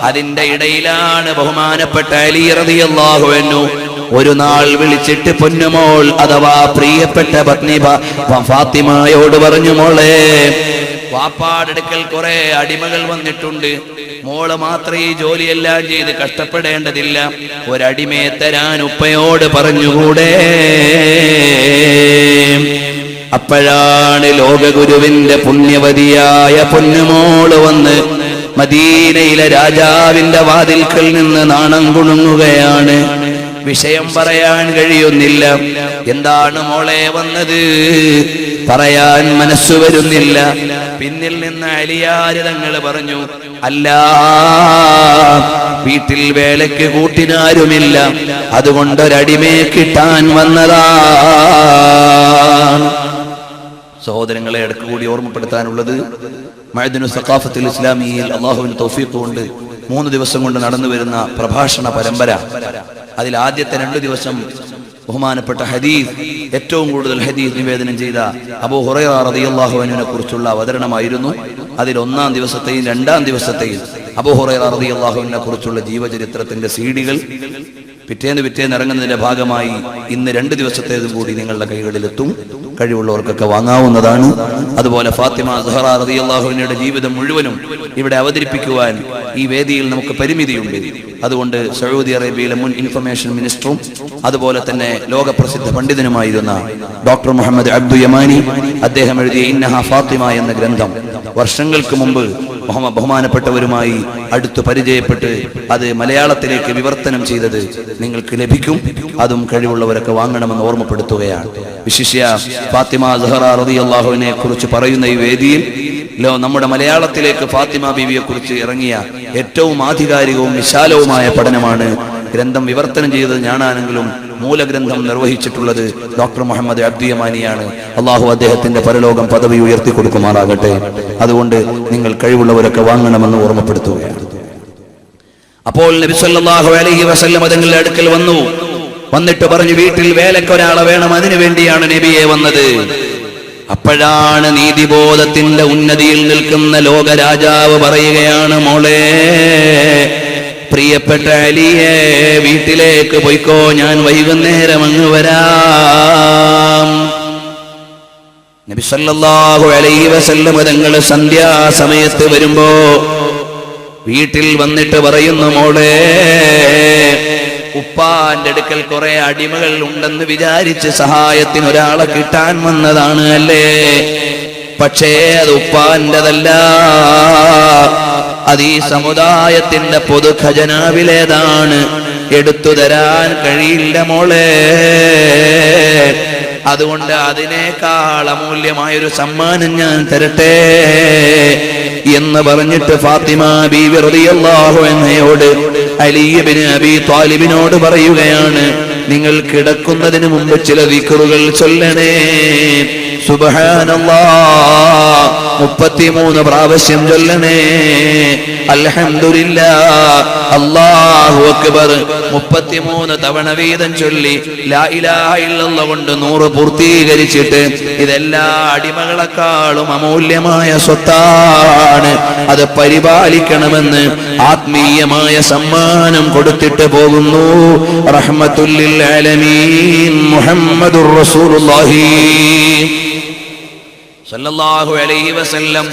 അതിന്റെ ഇടയിലാണ് ബഹുമാനപ്പെട്ട അലി റളിയല്ലാഹു അൻഹു ഒരു നാൾ വിളിച്ചിട്ട് പൊന്നുമോൾ അഥവാ പ്രിയപ്പെട്ട പത്നി ഫാത്തിമയോട് പറഞ്ഞു, മോളെ, വാപ്പാടെടുക്കൽ കുറെ അടിമകൾ വന്നിട്ടുണ്ട്, മോള് മാത്രമേ ഈ ജോലിയെല്ലാം ചെയ്ത് കഷ്ടപ്പെടേണ്ടതില്ല, ഒരടിമയെ തരാൻ ഉപ്പയോട് പറഞ്ഞുകൂടെ? അപ്പോഴാണ് ലോകഗുരുവിന്റെ പുണ്യവതിയായ പൊന്നുമോള് വന്ന് മദീനയിലെ രാജാവിന്റെ വാതിൽക്കൽ നിന്ന് നാണം കുണുങ്ങുകയാണ്. വിഷയം പറയാൻ കഴിയുന്നില്ല. എന്താണ് മോളെ വന്നത് പറയാൻ മനസ്സു വരുന്നില്ല. പിന്നിൽ നിന്ന് അലിയാര് തങ്ങൾ പറഞ്ഞു, അല്ല, വീട്ടിൽ വേലയ്ക്ക് കൂട്ടിനാരുമില്ല, അതുകൊണ്ടൊരടിമയെ കിട്ടാൻ വന്നതാണ്. സഹോദരങ്ങളെ, ഇടയ്ക്ക് കൂടി ഓർമ്മപ്പെടുത്താനുള്ളത്, മഅദിനു സഖാഫത്തുൽ ഇസ്ലാമിയിൽ അല്ലാഹുവിന്റെ തൗഫീഖ് കൊണ്ട് 3 ദിവസം കൊണ്ട് നടന്നു വരുന്ന പ്രഭാഷണ പരമ്പര. അതിൽ ആദ്യത്തെ 2 ദിവസം ബഹുമാനപ്പെട്ട ഹദീസ്, ഏറ്റവും കൂടുതൽ ഹദീസ് നിവേദനം ചെയ്ത അബൂ ഹുറൈറ റളിയല്ലാഹു അൻഹുവിനെ കുറിച്ചുള്ള അവതരണമായിരുന്നു. അതിൽ 1-ാം ദിവസത്തെയും 2-ാം ദിവസത്തെയും അബൂ ഹുറൈറ റളിയല്ലാഹു അൻഹുവിനെ കുറിച്ചുള്ള ജീവചരിത്രത്തിന്റെ സീഡികൾ പിറ്റേന്ന് ഇറങ്ങുന്നതിന്റെ ഭാഗമായി ഇന്ന് 2 ദിവസത്തേതും കൂടി നിങ്ങളുടെ കൈകളിലെത്തും. കഴിവുള്ളവർക്കൊക്കെ വാങ്ങാവുന്നതാണ്. അതുപോലെ ഫാത്തിമ സഹറ റളിയല്ലാഹു അൻഹയുടെ ജീവിതം മുഴുവനും ഇവിടെ അവതരിപ്പിക്കുവാൻ ഈ വേദിയിൽ നമുക്ക് പരിമിതിയുണ്ട്. അതുകൊണ്ട് സൗദി അറേബ്യയിലെ മുൻ ഇൻഫർമേഷൻ മിനിസ്റ്ററും അതുപോലെ തന്നെ ലോകപ്രസിദ്ധ പണ്ഡിതനുമായിരുന്ന ഡോക്ടർ മുഹമ്മദ് അബ്ദു യമാനി, അദ്ദേഹം എഴുതിയ ഇന്നഹ ഫാത്തിമ എന്ന ഗ്രന്ഥം വർഷങ്ങൾക്ക് മുമ്പ് ബഹുമാനപ്പെട്ടവരുമായി അടുത്ത് പരിചയപ്പെട്ട് അത് മലയാളത്തിലേക്ക് വിവർത്തനം ചെയ്തത് നിങ്ങൾക്ക് ലഭിക്കും. അതും കഴിവുള്ളവരൊക്കെ വാങ്ങണമെന്ന് ഓർമ്മപ്പെടുത്തുകയാണ്. വിശിഷ്യ ഫാത്തിമ സഹറ റളിയല്ലാഹുവിനെ കുറിച്ച് പറയുന്ന ഈ വേദിയിൽ നമ്മുടെ മലയാളത്തിലേക്ക് ഫാത്തിമ ബീവിയെ കുറിച്ച് ഇറങ്ങിയ ഏറ്റവും ആധികാരികവും വിശാലവുമായ പഠനമാണ്. ഗ്രന്ഥം വിവർത്തനം ചെയ്തത് ഞാനാണെങ്കിലും മൂലഗ്രന്ഥം നിർവഹിച്ചിട്ടുള്ളത് ഡോക്ടർ മുഹമ്മദ് അബ്ദു യമാനിയാണ്. അള്ളാഹു അദ്ദേഹത്തിന്റെ പരലോകം പദവി ഉയർത്തി കൊടുക്കുമാറാകട്ടെ. അതുകൊണ്ട് നിങ്ങൾ കഴിവുള്ളവരൊക്കെ വാങ്ങണമെന്ന് ഓർമ്മപ്പെടുത്തുകയാണ്. അപ്പോൾ നബി സല്ലല്ലാഹു അലൈഹി വസല്ലം തങ്ങളുടെ അടുക്കൽ വന്നിട്ട് പറഞ്ഞു, വീട്ടിൽ വേലക്കൊരാളെ വേണം, അതിനു വേണ്ടിയാണ് നബിയെ വന്നത്. അപ്പോഴാണ് നീതിബോധത്തിന്റെ ഉന്നതിയിൽ നിൽക്കുന്ന ലോകരാജാവ് പറയുകയാണ്, മോളെ, പ്രിയപ്പെട്ട അലിയെ, വീട്ടിലേക്ക് പോയിക്കോ, ഞാൻ വൈകുന്നേരം അങ്ങ് വരാം. നബി സല്ലല്ലാഹു അലൈഹി വസല്ലം തങ്ങൾ സന്ധ്യാസമയത്ത് വരുമ്പോ വീട്ടിൽ വന്നിട്ട് പറയുന്നു, മോളെ, ഉപ്പാന്റെ അടുക്കൽ കുറെ അടിമകൾ ഉണ്ടെന്ന് വിചാരിച്ച് സഹായത്തിന് ഒരാളെ കിട്ടാൻ വന്നതാണ് അല്ലേ? പക്ഷേ അത് ഉപ്പാന്റെതല്ല, അത് ഈ സമുദായത്തിന്റെ പൊതു ഖജനാവിലേതാണ്, എടുത്തു തരാൻ കഴിയില്ല മോളെ. അതുകൊണ്ട് അതിനേക്കാൾ അമൂല്യമായൊരു സമ്മാനം ഞാൻ തരട്ടെ എന്ന് പറഞ്ഞിട്ട് ഫാത്തിമ ബീവി റളിയല്ലാഹു അൻഹയോട് അലി ഇബ്നു അബീ ത്വാലിബിനോട് പറയുകയാണ്, നിങ്ങൾ കിടക്കുന്നതിന് മുമ്പ് ചില ദിക്റുകൾ ചൊല്ലണേ. സുബ്ഹാനല്ലാഹ് 33 പ്രാവശ്യം ചൊല്ലണേ. അൽഹംദുലില്ലാഹ്, അല്ലാഹു അക്ബർ 33 തവണ വീതം ചൊല്ലി ലാ ഇലാഹ ഇല്ലല്ലാഹ് കൊണ്ട് 100 പൂർത്തീകരിച്ചിട്ട്, ഇതെല്ലാ അടിമകളെക്കാളും അമൂല്യമായ സ്വത്താണ്, അത് പരിപാലിക്കണമെന്ന് ആത്മീയമായ സമ്മാനം കൊടുത്തിട്ട് പോകുന്നു. റഹ്മത്തുൽ ലിൽ ആലമീൻ മുഹമ്മദുർ റസൂലുള്ളാഹി സല്ലല്ലാഹു അലൈഹി വസല്ലം.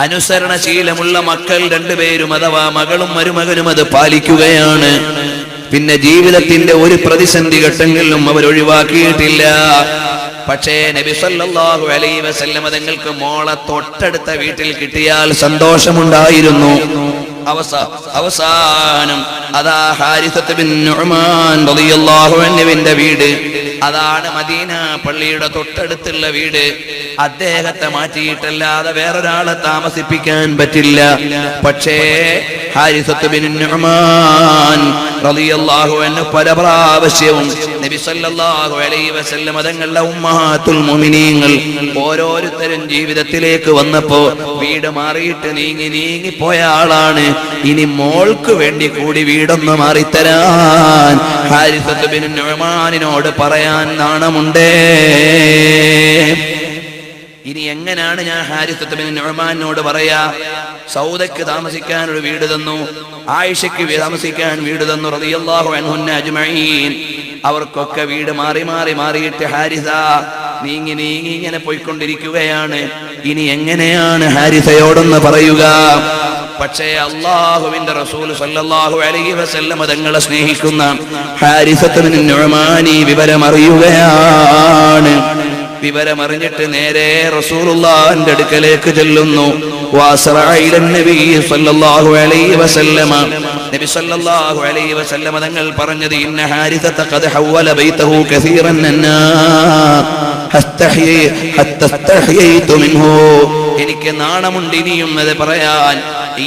അനുസരണശീലമുള്ള മക്കൾ 2 പേരും അഥവാ മകളും മരുമകനും അത് പാലിക്കുകയാണ്. പിന്നെ ജീവിതത്തിന്റെ ഒരു പ്രതിസന്ധി ഘട്ടങ്ങളിലും അവർ ഒഴിവാക്കിയിട്ടില്ല. പക്ഷേ നബി സല്ലല്ലാഹു അലൈഹി വസല്ലം തങ്ങൾക്ക് മോളെ തൊട്ടടുത്ത വീട്ടിൽ കിട്ടിയാൽ സന്തോഷമുണ്ടായിരുന്നു. അവസാനം അതാ ഹാരിസത്ത് ബിൻ നുഅ്മാൻ റളിയല്ലാഹു അൻഹുവിന്റെ വീട്, അതാണ് മദീന പള്ളിയുടെ തൊട്ടടുത്തുള്ള വീട്. അദ്ദേഹത്തെ മാറ്റിയിട്ടല്ലാതെ വേറൊരാളെ താമസിപ്പിക്കാൻ പറ്റില്ല. പക്ഷേ ഹാരിസത്ത് ബിൻ നുഅ്മാൻ റളിയല്ലാഹു അൻഹു പല പ്രാവശ്യവും നബി സല്ലല്ലാഹു അലൈഹി വസല്ലം തങ്ങളുടെ ഉമ്മഹാത്തുൽ മുഅ്മിനീങ്ങൾ ഓരോരുത്തരും ജീവിതത്തിലേക്ക് വന്നപ്പോ വീട് മാറിയിട്ട് നീങ്ങി പോയ ആളാണ്. ഇനി മോൾക്ക് വേണ്ടി കൂടി വീടൊന്ന് മാറിത്തരാൻ ഹാരിസത്ത് ബിൻ നുഅ്മാനിനോട് പറയാൻ നാണമുണ്ടേ. ഇനി എങ്ങനെയാണ് ഞാൻ ഹാരിസത്ത് ബിൻ നുഅ്മാനോട് പറയാ? സൗദക്ക് താമസിക്കാൻ ഒരു വീട് തന്നു, ആയിഷയ്ക്ക് താമസിക്കാൻ വീട് തന്നു റളിയല്ലാഹു അൻഹുന്ന അജ്മഈൻ. അവർക്കൊക്കെ വീട് മാറിയിട്ട് ഹാരിസ നീങ്ങി ഇങ്ങനെ പോയിക്കൊണ്ടിരിക്കുകയാണ്. ഇനി എങ്ങനെയാണ് ഹാരിസയോടൊന്ന് പറയുക? പക്ഷേ അല്ലാഹുവിന്റെ റസൂൽ സല്ലല്ലാഹു അലൈഹി വസല്ലം തങ്ങളെ സ്നേഹിക്കുന്ന ഹാരിസത്ത് ബിൻ നുഅ്മാൻ വിവരം അറിയുകയാണ്. വിവരമറിഞ്ഞിട്ട് നേരെ റസൂലുള്ളാഹിന്റെ അടുക്കലേക്ക് ചെല്ലുന്നു. നബി സല്ലല്ലാഹു അലൈഹി വസല്ലം തങ്ങൾ പറഞ്ഞത്, ഇന്ന ഹാരിസത ഖദ് ഹവല ബൈതഹു കസീറൻ മിൻഹു. എനിക്ക് നാണമുണ്ട് ഇനിയും അത് പറയാൻ.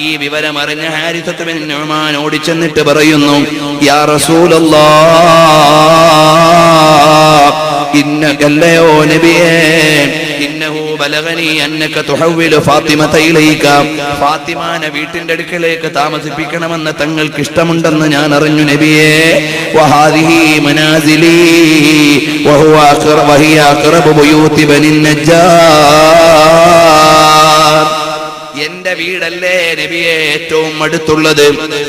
ഈ വിവരമറിഞ്ഞ ഹാരിസത്ത് ബിൻ നുഅ്മാൻ ഓടിച്ചെന്നിട്ട് പറയുന്നു, യാ റസൂലല്ലാഹ്, ഇന്നകല്ലയോ നബിയേ, ഇന്നഹു ബലഗനി അന്നക തുഹവ്വിലു ഫാത്തിമത ഇലൈക. ഫാത്തിമാനെ വീട്ടിന്റെ അടുക്കലേക്ക് താമസിപ്പിക്കണമെന്ന് തങ്ങൾക്ക് ഇഷ്ടമുണ്ടെന്ന് ഞാൻ അറിഞ്ഞു നബിയേ. വഹാദിഹി മനാസിലി വഹിയ അഖറബു ബുയൂതി ബനി നജ്ജാർ. എന്റെ വീടല്ലേ നബിയെ ഏറ്റവും അടുത്തുള്ളത്,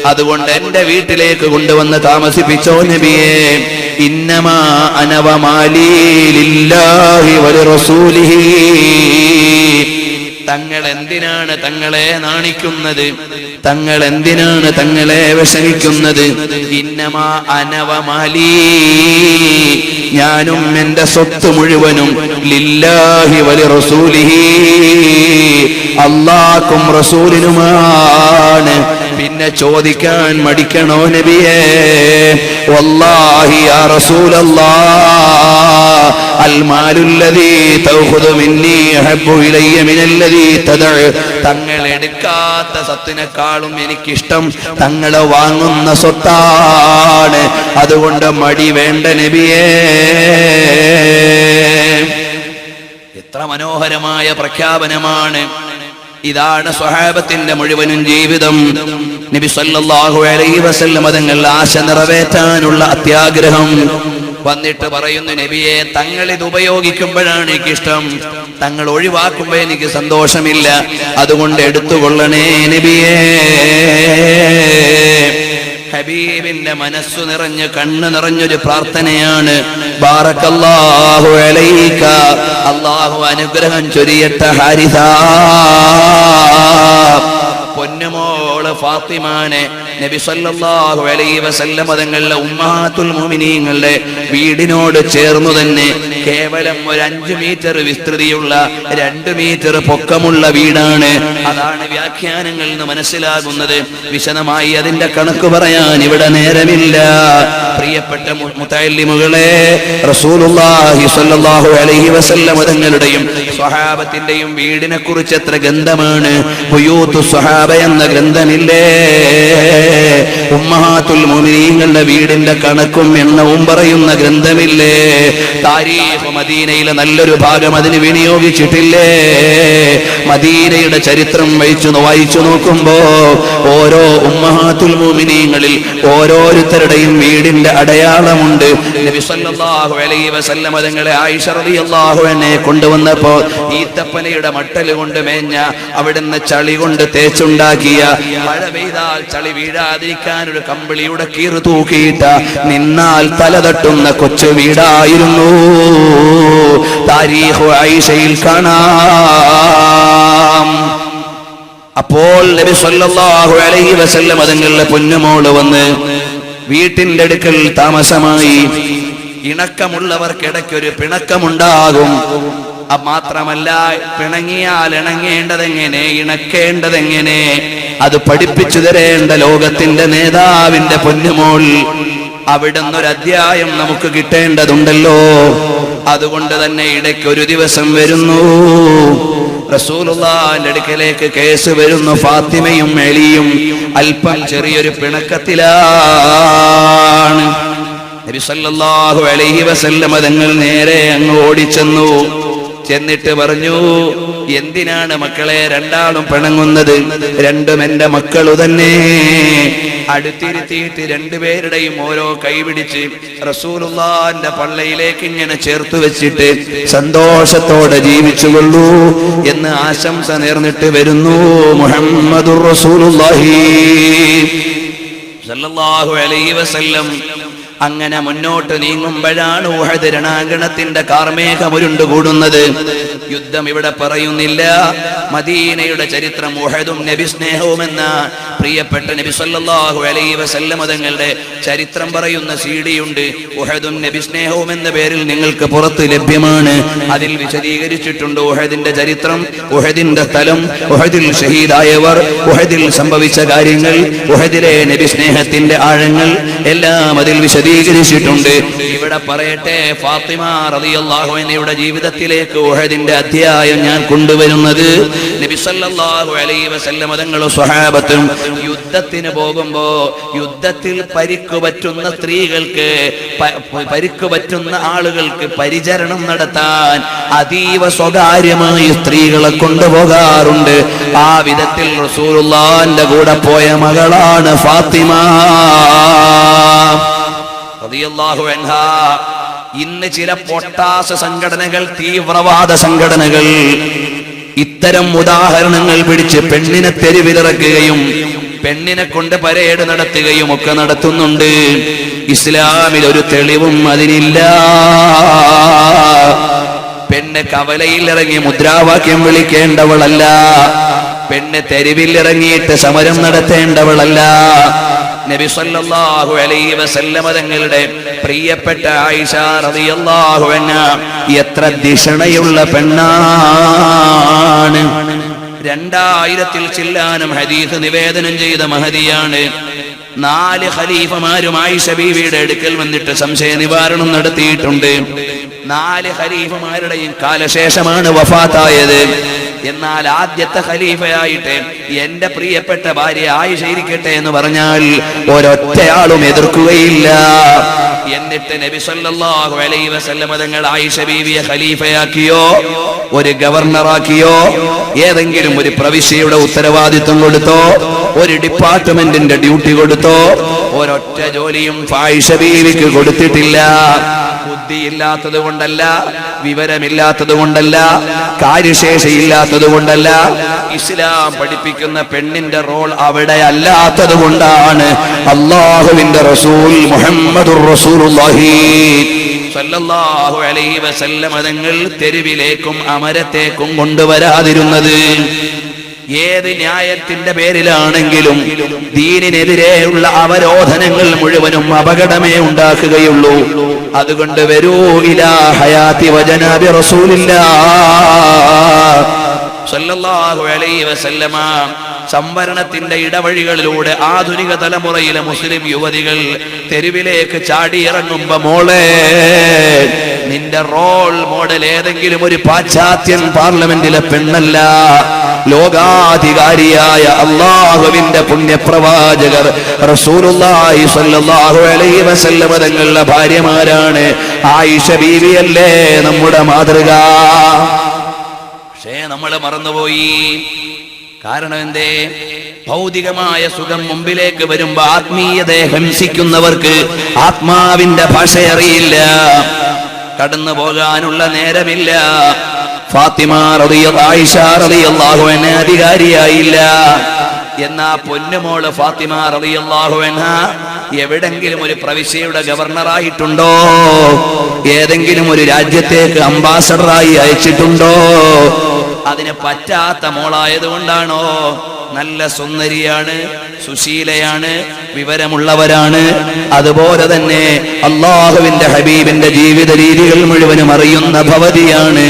അതുകൊണ്ട് എന്റെ വീട്ടിലേക്ക് കൊണ്ടുവന്ന് താമസിപ്പിച്ചോ നബിയെ. ഇന്നമാ അന വമാലി ലില്ലാഹി വലിറസൂലിഹി. തങ്ങൾ എന്തിനാണ് തങ്ങളെ നാണിക്കുന്നത്? തങ്ങൾ എന്തിനാണ് തങ്ങളെ വിഷമിക്കുന്നത്? ഇന്നമാ അന വമാലി, ഞാനും എന്റെ സ്വത്ത് മുഴുവനും ലില്ലാഹി വലിറസൂലിഹി, അല്ലാഹും റസൂലിനുമാണ്. പിന്നെ ചോദിക്കാൻ മടിക്കണോ നബിയേ? വല്ലാഹി യാ റസൂലല്ലാഹ്, അൽ മാലുല്ലദീ തഖുദു മിന്നി അഹബ്ബു ഇലയ്യ മിനല്ലദീ തദഉ. തങ്ങൾ എടുക്കാത്ത സ്വത്തിനേക്കാളും എനിക്കിഷ്ടം തങ്ങൾ വാങ്ങുന്ന സ്വത്താണ്. അതുകൊണ്ട് മടി വേണ്ട നബിയേ. എത്ര മനോഹരമായ പ്രഖ്യാപനമാണ്! ഇതാണ് സ്വഹാബത്തിന്റെ മുഴുവനും ജീവിതം. നബി സല്ലല്ലാഹു അലൈഹി വസല്ലം തങ്ങൾ ആശ നിറവേറ്റാനുള്ള അത്യാഗ്രഹം വന്നിട്ട് പറയുന്നു, നബിയെ, തങ്ങൾ ഇത് ഉപയോഗിക്കുമ്പോഴാണ് എനിക്കിഷ്ടം, തങ്ങൾ ഒഴിവാക്കുമ്പോ എനിക്ക് സന്തോഷമില്ല, അതുകൊണ്ട് എടുത്തുകൊള്ളണേ നബിയേ. ഹബീബിന്റെ മനസ്സു നിറഞ്ഞ് കണ്ണ് നിറഞ്ഞൊരു പ്രാർത്ഥനയാണ്. ബാറക്കല്ലാഹു അലൈക, അല്ലാഹു അനുഗ്രഹം ചൊരിയട്ടെ ഹാരിസ. പൊന്നുമോള് ഫാത്തിമാനെ നബി സല്ലല്ലാഹു അലൈഹി വസല്ലം തങ്ങളുടെ ഉമ്മഹാത്തുൽ മുഅ്മിനീങ്ങളുടെ വീടിനോട് ചേർന്നു തന്നെ കേവലം ഒരു 5 മീറ്റർ വിസ്തൃതിയുള്ള 2 മീറ്റർ പൊക്കമുള്ള വീടാണ്. അതാണ് വ്യാഖ്യാനങ്ങളിൽ നിന്ന് മനസ്സിലാകുന്നത്. വിശദമായി അതിന്റെ കണക്ക് പറയാൻ ഇവിടെ നേരമില്ല. പ്രിയപ്പെട്ട മുതഅല്ലിമുകളെ, റസൂലുള്ളാഹി സ്വല്ലല്ലാഹു അലൈഹി വസല്ലം തങ്ങളുടെയും സ്വഹാബത്തിന്റെയും വീടിനെ കുറിച്ച് എത്ര ഗന്ധമാണ്! ബുയൂത്തു സ്വഹാബ എന്ന ഗ്രന്ഥമില്ലേ? ഉമ്മഹാത്തുൽ മുഅ്മിനീങ്ങളുടെ വീടിന്റെ കണക്കും എണ്ണവും പറയുന്ന ഗ്രന്ഥമില്ലേ? താരീഖ് മദീനയിലെ നല്ലൊരു ഭാഗം അതിന് വിനിയോഗിച്ചിട്ടില്ലേ? മദീനയുടെ ചരിത്രം വായിച്ചു നോക്കുമ്പോ ഓരോ ഉമ്മഹാത്തുൽ മുഅ്മിനീങ്ങളിൽ ഓരോരുത്തരുടെയും വീടിന്റെ അടയാളമുണ്ട്. നബി സല്ലല്ലാഹു അലൈഹി വസല്ലം തങ്ങളെ ആയിഷ റളിയല്ലാഹു അൻഹയെ കൊണ്ടുവന്നപ്പോ ഈത്തപ്പനയുടെ മട്ടൽ കൊണ്ട് മേഞ്ഞ, അവിടുന്ന് ചളി കൊണ്ട് തേച്ചുണ്ടാക്കിയ, മഴ പെയ്താൽ ചളി വീഴാതിരിക്കാൻ ഒരു കമ്പിളിയുടെ കീറ് തൂക്കിയിട്ട, നിന്നാൽ തല തട്ടുന്ന കൊച്ചു വീടായിരുന്നു. താരീഖ് ആയിഷയിൽ കാണാം. അപ്പോൾ നബി സല്ലല്ലാഹു അലൈഹി വസല്ലം തങ്ങളുടെ പൊന്നുമോള് വന്ന് വീട്ടിന്റെ അടുക്കൽ താമസമായി. ഇണക്കമുള്ളവർക്കിടയ്ക്കൊരു പിണക്കമുണ്ടാകും. മാത്രമല്ല, പിണങ്ങിയാൽ ഇണങ്ങേണ്ടതെങ്ങനെ, ഇണക്കേണ്ടതെങ്ങനെ, അത് പഠിപ്പിച്ചു തരേണ്ട ലോകത്തിന്റെ നേതാവിന്റെ പൊന്നുമോൾ. അവിടുന്ന് ഒരു അധ്യായം നമുക്ക് കിട്ടേണ്ടതുണ്ടല്ലോ. അതുകൊണ്ട് തന്നെ ഇടയ്ക്കൊരു ദിവസം വരുന്നു, റസൂലുള്ളാഹിന്റെ അടുക്കലേക്ക് കേസ് വരുന്നു. ഫാത്തിമയും അലിയും അല്പം ചെറിയൊരു പിണക്കത്തിലാണ്. നബി സല്ലല്ലാഹു അലൈഹി വസല്ലം തങ്ങൾ നേരെ അങ്ങ് ഓടിച്ചെന്നു. ചെന്നിട്ട് പറഞ്ഞു, എന്തിനാണ് മക്കളെ രണ്ടാളും പിണങ്ങുന്നത്? രണ്ടും എന്റെ മക്കളു തന്നെ. അടുത്തിരുത്തിയിട്ട് രണ്ടുപേരുടെയും ഓരോ കൈപിടിച്ച് റസൂലുള്ളാഹിന്റെ പള്ളയിലേക്ക് ഇങ്ങനെ ചേർത്ത് വെച്ചിട്ട് സന്തോഷത്തോടെ ജീവിച്ചുകൊള്ളൂ എന്ന് ആശംസ നേർന്നിട്ട് വരുന്നു മുഹമ്മദുർ റസൂലുള്ളാഹി സല്ലല്ലാഹു അലൈഹി വസല്ലം. അങ്ങനെ മുന്നോട്ട് നീങ്ങുമ്പോഴാണ് ഉഹദ് രണാങ്കണത്തിന്റെ കാർമേഘം ഉരുണ്ടുകൂടുന്നത്. യുദ്ധം ഇവിടെ പറയുന്നില്ല. മദീനയുടെ ചരിത്രം ഉഹദും നബി സ്നേഹവും എന്ന പ്രിയപ്പെട്ട നബി സല്ലല്ലാഹു അലൈഹി വസല്ലം തങ്ങളുടെ ചരിത്രം പറയുന്ന CD-യുണ്ട്. ഉഹദും നബി സ്നേഹവും എന്ന പേരിൽ നിങ്ങൾക്ക് പുറത്ത് ലഭ്യമാണ്. അതിൽ വിശദീകരിച്ചിട്ടുണ്ട് ഉഹദിന്റെ ചരിത്രം, ഉഹദിന്റെ സ്ഥലം, ഉഹദിൽ ഷഹീദായവർ, ഉഹദിൽ സംഭവിച്ച കാര്യങ്ങൾ, ഉഹദിലെ നബി സ്നേഹത്തിന്റെ ആഴങ്ങൾ എല്ലാം അതിൽ വിശദീകരിച്ചിട്ടുണ്ട്. ഇവിടെ പറയട്ടെ, ഫാത്തിമ റളിയല്ലാഹു അൻഹയുടെ ജീവിതത്തിലേക്ക് ഉഹദിന്റെ അധ്യായം ഞാൻ കൊണ്ടുവരുന്നത്. നബി സല്ലല്ലാഹു അലൈഹി വസല്ലം തങ്ങളും സ്വഹാബത്തും യുദ്ധത്തിന് പോകുമ്പോ യുദ്ധത്തിൽ പരിക്ക് പറ്റുന്ന സ്ത്രീകൾക്ക്, പരിക്ക് പറ്റുന്ന ആളുകൾക്ക് പരിചരണം നടത്താൻ അതീവ സ്വകാര്യമായി സ്ത്രീകളെ കൊണ്ടുപോകാറുണ്ട്. ആ വിധത്തിൽ റസൂലുള്ളാഹിന്റെ കൂടെ പോയ മകളാണ് ഫാത്തിമ റളിയല്ലാഹു അൻഹാ. ഇന്ന് ചില പൊട്ടാസ സംഘടനകൾ, തീവ്രവാദ സംഘടനകൾ ഇത്തരം ഉദാഹരണങ്ങൾ പിടിച്ച് പെണ്ണിനെ തെരുവിലിറക്കുകയും പെണ്ണിനെ കൊണ്ട് പരേഡ് നടത്തുകയും ഒക്കെ നടത്തുന്നുണ്ട്. ഇസ്ലാമിൽ ഒരു തെളിവും അതിനില്ല. പെണ്ണ് കവലയിൽ ഇറങ്ങി മുദ്രാവാക്യം വിളിക്കേണ്ടവളല്ല. പെണ്ണ് തെരുവിൽ ഇറങ്ങിയിട്ട് സമരം നടത്തേണ്ടവളല്ല. നബി സല്ലല്ലാഹു അലൈഹി വസല്ലം തങ്ങളുടെ പ്രിയപ്പെട്ട ആയിഷ റളിയല്ലാഹു അൻഹാ എത്ര ദിഷണയുള്ള പെണ്ണാണ്. 2000-ൽ ചില്ലാനം ഹദീസ് നിവേദനം ചെയ്ത മഹദിയാണ്. 4 ഖലീഫമാരും ആയിഷ ബീവിയുടെ അടുക്കൽ വന്നിട്ട് സംശയ നിവാരണം നടത്തിയിട്ടുണ്ട്. 4 ഖലീഫമാരുടെയും കാലശേഷമാണ് വഫാത്തായത്. എന്നാൽ ആദ്യത്തെ ഖലീഫയായിട്ട് എന്റെ പ്രിയപ്പെട്ട ഭാര്യ ആയിഷ ഇരിക്കട്ടെ എന്ന് പറഞ്ഞാൽ ഒരൊറ്റയാളും എതിർക്കുകയില്ല. എന്നിട്ട് നബി സല്ലല്ലാഹു അലൈഹി വസല്ലം തങ്ങൾ ആയിഷ ബീവിയെ ഖലീഫയാക്കിയോ, ഒരു ഗവർണറാക്കിയോ, ഏതെങ്കിലും ഒരു പ്രവിശ്യയുടെ ഉത്തരവാദിത്വം കൊടുത്തോ, ഒരു ഡിപ്പാർട്ട്മെന്റിന്റെ ഡ്യൂട്ടി കൊടുത്തോ, ഒരൊറ്റ ജോലിയും ആയിഷ ബീവിക്ക് കൊടുത്തിട്ടില്ല. ബുദ്ധിയില്ലാത്തത് കൊണ്ടല്ല, വിവരമില്ലാത്തത് കൊണ്ടല്ല, കാര്യശേഷിയില്ലാത്തത് കൊണ്ടല്ല, ഇസ്ലാം പഠിപ്പിക്കുന്ന പെണ്ണിന്റെ റോൾ അവിടെ അല്ലാത്തത് കൊണ്ടാണ് അല്ലാഹുവിന്റെ റസൂൽ മുഹമ്മദുർ റസൂലുള്ളാഹി സല്ലല്ലാഹു അലൈഹി വസല്ലം തങ്ങൾ തെരുവിലേക്കും അമരത്തേക്കും കൊണ്ടുവരാതിരുന്നത്. ഏത് ന്യായത്തിന്റെ പേരിലാണെങ്കിലും ദീനിനെതിരെയുള്ള അവരോധനങ്ങൾ മുഴുവനും അപകടമേ ഉണ്ടാക്കുകയുള്ളൂ. അതുകൊണ്ട് വരൂ ഇലാ ഹയാതി വജനാബി റസൂലില്ലാഹ് സല്ലല്ലാഹു അലൈഹി വസല്ലമ. സംവരണത്തിന്റെ ഇടവഴികളിലൂടെ ആധുനിക തലമുറയിലെ മുസ്ലിം യുവതികൾ തെരുവിലേക്ക് ചാടിയിറങ്ങുമ്പോ, മോളെ, നിന്റെ റോൾ മോഡൽ ഏതെങ്കിലും ഒരു പാശ്ചാത്യൻ പാർലമെന്റിലെ പെണ്ണല്ല, ലോകാധികാരിയായ അല്ലാഹുവിന്റെ പുണ്യപ്രവാചകർ റസൂലുള്ളാഹി സ്വല്ലല്ലാഹു അലൈഹി വസല്ലം തങ്ങളുടെ ഭാര്യമാരാണ്. ആയിഷ ബീവിയല്ലേ നമ്മുടെ മാതൃക. പക്ഷേ നമ്മൾ മറന്നുപോയി. കാരണം എന്തേ? ഭൗതികമായ സുഖം മുമ്പിലേക്ക് വരുമ്പോ ആത്മീയതയെ ഹംസിക്കുന്നവർക്ക് ആത്മാവിന്റെ ഭാഷയറിയില്ല, കടന്നു പോകാനുള്ള നേരമില്ല. ഫാത്തിമ ആയിഷ റളിയല്ലാഹു അൻഹ അധികാരിയായില്ല. എന്നാ പൊന്നുമോള് ഫാത്തിമ റളിയല്ലാഹു അൻഹ എവിടെങ്കിലും ഒരു പ്രവിശ്യയുടെ ഗവർണറായിട്ടുണ്ടോ? ഏതെങ്കിലും ഒരു രാജ്യത്തേക്ക് അംബാസഡറായി അയച്ചിട്ടുണ്ടോ? അതിന് പറ്റാത്ത മോളായതുകൊണ്ടാണോ? നല്ല സുന്ദരിയാണ്, സുശീലയാണ്, വിവരമുള്ളവരാണ്. അതുപോലെ തന്നെ അല്ലാഹുവിന്റെ ഹബീബിന്റെ ജീവിത രീതികൾ മുഴുവനും അറിയുന്ന ഭവതിയാണ്.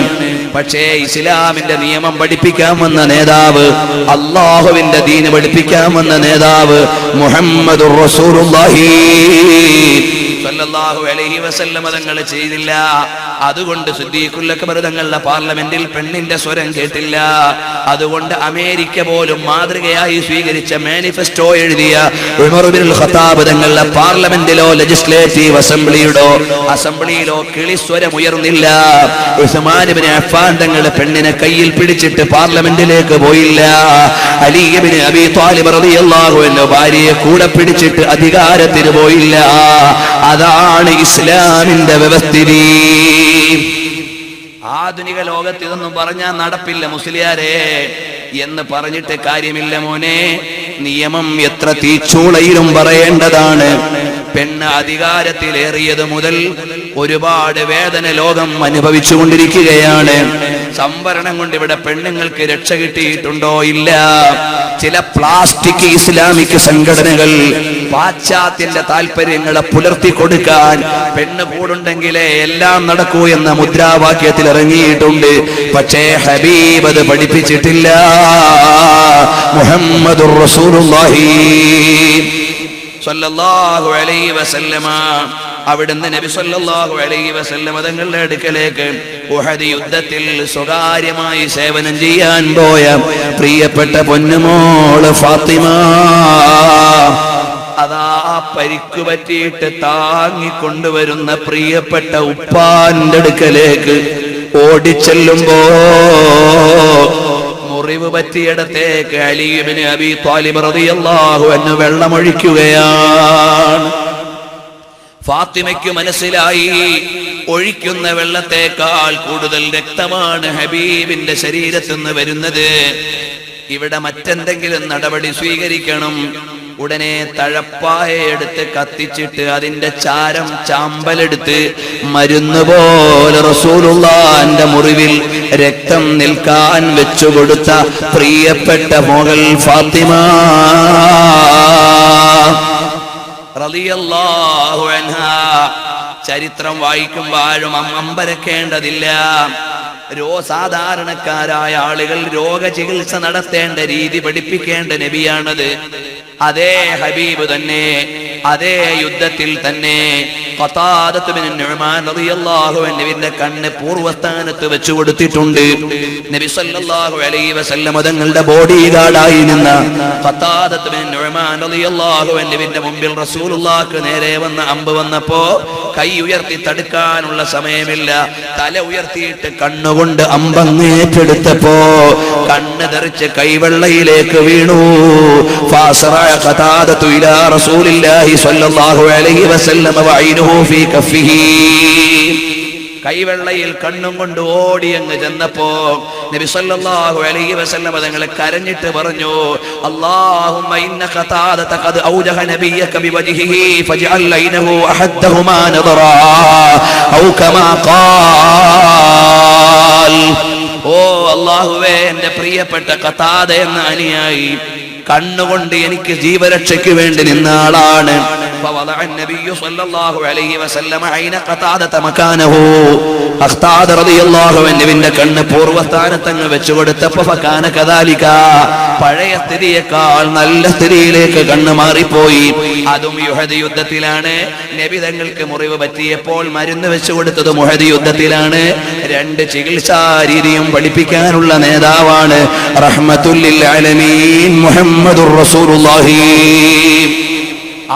പക്ഷേ ഇസ്ലാമിന്റെ നിയമം പഠിപ്പിക്കാൻ വന്ന നേതാവ്, അല്ലാഹുവിന്റെ ദീന് പഠിപ്പിക്കാൻ വന്ന നേതാവ് മുഹമ്മദുർ റസൂലുള്ളാഹി സല്ലല്ലാഹു അലൈഹി വസല്ലം തങ്ങൾ ചെയ്തില്ല. അതുകൊണ്ട് സിദ്ദീഖുൽ അക്ബർ തങ്ങളുടെ പാർലമെന്റിൽ പെണ്ണിന്റെ സ്വരം കേട്ടില്ല. അതുകൊണ്ട് അമേരിക്ക പോലും മാതൃകയായി സ്വീകരിച്ച മാനിഫെസ്റ്റോ എഴുതിയ ഉമർ ഇബ്നുൽ ഖത്താബ് തങ്ങളുടെ പാർലമെന്റിലോ ലെജിസ്ലേറ്റീവ് അസംബ്ലിയിലോ കിളിസ്വരം ഉയർന്നില്ല. ഉസ്മാൻ ഇബ്നു അഫ്ഫാൻ തങ്ങളുടെ പെണ്ണിനെ കയ്യിൽ പിടിച്ചിട്ട് പാർലമെന്റിലേക്ക് പോയില്ല. അലി ഇബ്നു അബീ ത്വാലിബ് റളിയല്ലാഹു അൻഹു ഭാര്യയെ കൂടെ പിടിച്ചിട്ട് അധികാരത്തിന് പോയില്ല. അതാണ് ഇസ്ലാമിന്റെ വ്യവസ്ഥിതി. ആധുനിക ലോകത്ത് ഇതൊന്നും പറഞ്ഞാൽ നടപ്പില്ല മുസ്ലിയാരെ എന്ന് പറഞ്ഞിട്ട് കാര്യമില്ല മോനെ. നിയമം എത്ര തീച്ചൂളയിലും പറയേണ്ടതാണ്. പെണ്ണ് അധികാരത്തിലേറിയത് മുതൽ ഒരുപാട് വേദന ലോകം അനുഭവിച്ചു കൊണ്ടിരിക്കുകയാണ്. സംവരണം കൊണ്ട് ഇവിടെ പെണ്ണുങ്ങൾക്ക് രക്ഷ കിട്ടിയിട്ടുണ്ടോ? ഇല്ല. ചില പ്ലാസ്റ്റിക് ഇസ്ലാമിക് സംഘടനകൾ പാശ്ചാത്യന്റെ താല്പര്യങ്ങളെ പുലർത്തി കൊടുക്കാൻ പെണ്ണ് കൂടുണ്ടെങ്കിലേ എല്ലാം നടക്കൂ എന്ന മുദ്രാവാക്യത്തിൽ ഇറങ്ങിയിട്ടുണ്ട്. പക്ഷേ ഹബീബ് അത് പഠിപ്പിച്ചിട്ടില്ല. മുഹമ്മദുർ റസൂലുള്ളാഹി സ്വല്ലല്ലാഹു അലൈഹി വസല്ലമ അവിടുന്ന് നബി സ്വല്ലല്ലാഹു അലൈഹി വസല്ലമ തങ്ങളുടെ അടുക്കലേക്ക് ഉഹദ് യുദ്ധത്തിൽ സ്വകാര്യമായി സേവനം ചെയ്യാൻ പോയ പ്രിയപ്പെട്ട പൊന്നുമോള് ഫാത്തിമ, അതാ പരിക്കു പറ്റിയിട്ട് താങ്ങിക്കൊണ്ടുവരുന്ന പ്രിയപ്പെട്ട ഉപ്പാന്റെ അടുക്കലേക്ക് ഓടിച്ചെല്ലുമ്പോ മുറിവ് പറ്റിയിടത്തേക്ക് അലി ഇബ്നു അബീ ത്വാലിബ് റളിയല്ലാഹു അൻഹു വെള്ളമൊഴിക്കുകയാണ്. ഫാത്തിമയ്ക്ക് മനസ്സിലായി ഒഴിക്കുന്ന വെള്ളത്തേക്കാൾ കൂടുതൽ രക്തമാണ് ഹബീബിന്റെ ശരീരത്തിൽ നിന്ന് വരുന്നത്. ഇവിടെ മറ്റെന്തെങ്കിലും നടപടി സ്വീകരിക്കണം. ഉടനെ തഴപ്പായ എടുത്ത് കത്തിച്ചിട്ട് അതിന്റെ ചാരം ചാമ്പലെടുത്ത് മരുന്ന് പോലെ റസൂലുള്ളാഹിന്റെ മുറിവിൽ രക്തം നിൽക്കാൻ വെച്ചുകൊടുത്ത പ്രിയപ്പെട്ട മകൾ ഫാത്തിമ റളിയല്ലാഹു അൻഹാ. ചരിത്രം വായിക്കുമ്പോഴും അമ്പരക്കേണ്ടതില്ല. സാധാരണക്കാരായ ആളുകൾ രോഗചികിത്സ നടത്തേണ്ട രീതി പഠിപ്പിക്കേണ്ട നബിയാണത്. അതേ ഹബീബ് തന്നെ അതേ യുദ്ധത്തിൽ തന്നെ ഖതാദത്ത് ബിൻ നുഅ്മാൻ റളിയല്ലാഹു അൻഹുവിന്റെ കണ്ണ് പൂർവ്വസ്ഥാനത്ത് വെച്ചു കൊടുത്തിട്ടുണ്ട്. നബി സല്ലല്ലാഹു അലൈഹി വസല്ലം തങ്ങളുടെ ബോഡി ഗാർഡായി നിന്ന ഖതാദത്ത് ബിൻ നുഅ്മാൻ റളിയല്ലാഹു അൻഹുവിന്റെ മുമ്പിൽ റസൂലുള്ളാഹിക്ക് നേരെ വന്ന അമ്പ് വന്നപ്പോ കൈ ഉയർത്തി തടുക്കാനുള്ള സമയമില്ല. തല ഉയർത്തിയിട്ട് കണ്ണുകൊണ്ട് അമ്പങ്ങേറ്റെടുത്തപ്പോ കണ്ണ് തെറിച്ച് കൈവെള്ളയിലേക്ക് വീണു. ഫാസറഅ ഖതാദത്തു ഇലാ റസൂലില്ലാഹി സ്വല്ലല്ലാഹു അലൈഹി വസല്ലം വഅയ്നുഹു ഫീ കഫിഹി. കൈവെള്ളയിൽ കണ്ണും കൊണ്ട് ഓടി അങ്ങ് ചെന്നപ്പോ നബി സല്ലല്ലാഹു അലൈഹി വസല്ലം തങ്ങൾ കരഞ്ഞിട്ട് പറഞ്ഞു, അല്ലാഹുമ്മ ഇന്ന ഖതാദത ഖദ് ഔജഹ നബിയക ബിവജ്ഹിഹി ഫജ്അൽ ലൈനഹു അഹദ്ദഹുമാ നദറാ ഔ കമാ ഖാൽ. ഓ അല്ലാഹുവേ, എന്റെ പ്രിയപ്പെട്ട ഖതാദ എന്ന അനുയായി കണ്ണുകൊണ്ട് എനിക്ക് ജീവരക്ഷയ്ക്ക് വേണ്ടി നിന്ന ആളാണ്. കണ്ണ് പൂർവ്വസ്ഥാനത്തങ്ങ് വെച്ചു കൊടുത്തപ്പോ പഴയ സ്ഥിതിയേക്കാൾ നല്ല സ്ഥിതിയിലേക്ക് കണ്ണ് മാറിപ്പോയി. അതും യുഹദ് യുദ്ധത്തിലാണ്. നബി തങ്ങൾക്ക് മുറിവ് പറ്റിയപ്പോൾ മരുന്ന് വെച്ചു കൊടുത്തത് ഉഹദ് യുദ്ധത്തിലാണ്. രണ്ട് ചികിത്സാ രീതിയും പഠിപ്പിക്കാനുള്ള നേതാവാണ് റഹ്മത്തുൽ ലിൽ ആലമീൻ മുഹമ്മദുർ റസൂലുള്ളാഹി.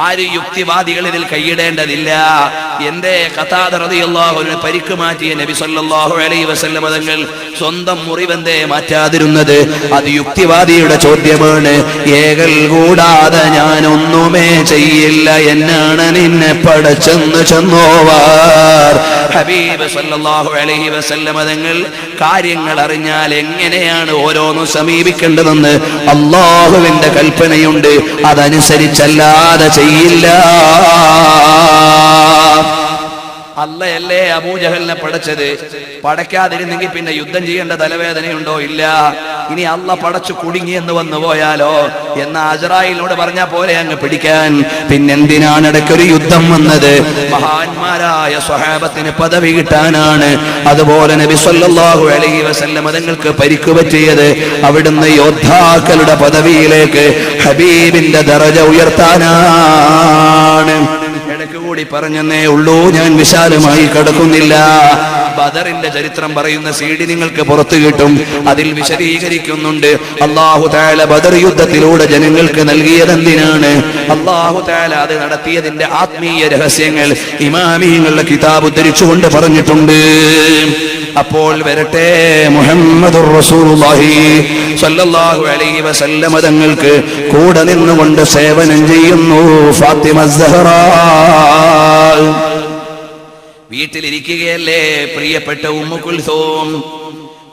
ആര് യുക്തിവാദികൾ ഇതിൽ കൈയിടേണ്ടതില്ല. എന്റെ ഖതാദ റളിയല്ലാഹു അൻഹു പരിക്ക് മാറ്റിയ നബി സല്ലല്ലാഹു അലൈഹി വസല്ലം തങ്ങൾ സ്വന്തം മുറിവെന്തേ മാറ്റാതിരുന്നത്? അത് യുക്തിവാദിയുടെ ചോദ്യമാണ്. ഏകൽ കൂടാതെ ഞാനൊന്നുമേ ചെയ്യില്ല, എന്നാണ് നിന്നെ പടച്ചെന്ന് ചെന്നോവാർ. ഹബീബ് സല്ലല്ലാഹു അലൈഹി വസല്ലം തങ്ങൾ കാര്യങ്ങൾ അറിഞ്ഞാൽ എങ്ങനെയാണ് ഓരോന്നും സമീപിക്കേണ്ടതെന്ന് അല്ലാഹുവിന്റെ കൽപ്പനയുണ്ട്. അതനുസരിച്ചല്ലാതെ ചെയ്യില്ല. അല്ലയല്ലേ അബൂജഹലിനെ പടച്ചത്? പടയ്ക്കാതിരുന്നെങ്കിൽ പിന്നെ യുദ്ധം ചെയ്യേണ്ട തലവേദനയുണ്ടോ? ഇല്ല. ഇനി അല്ല പടച്ചു കുടുങ്ങി എന്ന് വന്നു പോയാലോ എന്ന അസ്രായീലിനോട് പറഞ്ഞാ പോലെ അങ്ങ് പിടിക്കാൻ. പിന്നെന്തിനാണ് ഇടയ്ക്കൊരു യുദ്ധം വന്നത്? മഹാന്മാരായ സ്വഹാബത്തിന് പദവി കിട്ടാനാണ്. അതുപോലെ നബി സല്ലല്ലാഹു അലൈഹി വസല്ലം തങ്ങൾക്ക് പരിക്ക് പറ്റിയത് അവിടുന്ന് യോദ്ധാക്കളുടെ പദവിയിലേക്ക് ഹബീബിന്റെ ദറജ ഉയർത്താനാണ്. ഇടയ്ക്ക് കൂടി പറഞ്ഞെന്നേ ഉള്ളൂ, ഞാൻ വിശാലമായി കടക്കുന്നില്ല. ബദറിന്റെ ചരിത്രം പറയുന്ന സീഡി നിങ്ങൾക്ക് പുറത്തു കിട്ടും. അതിൽ വിശദീകരിക്കുന്നുണ്ട് അല്ലാഹു തആല ബദർ യുദ്ധത്തിലൂടെ ജനങ്ങൾക്ക് നൽകിയതെന്തിനാണ്, അല്ലാഹു തആല അത് നടത്തിയതിന്റെ ആത്മീയ രഹസ്യങ്ങൾ ഇമാമിങ്ങളുടെ കിതാബ് ഉദ്ധരിച്ചുകൊണ്ട് പറഞ്ഞിട്ടുണ്ട്. അപ്പോൾ വരട്ടെ, മുഹമ്മദുർ റസൂലുള്ളാഹി സ്വല്ലല്ലാഹു അലൈഹി വസല്ലം തങ്ങൾക്ക് കൂടെ നിന്നുകൊണ്ട് സേവനം ചെയ്യുന്നു ഫാത്തിമ സഹറ. വീട്ടിലിരിക്കുകയല്ലേ പ്രിയപ്പെട്ട ഉമ്മു കുൽസൂം.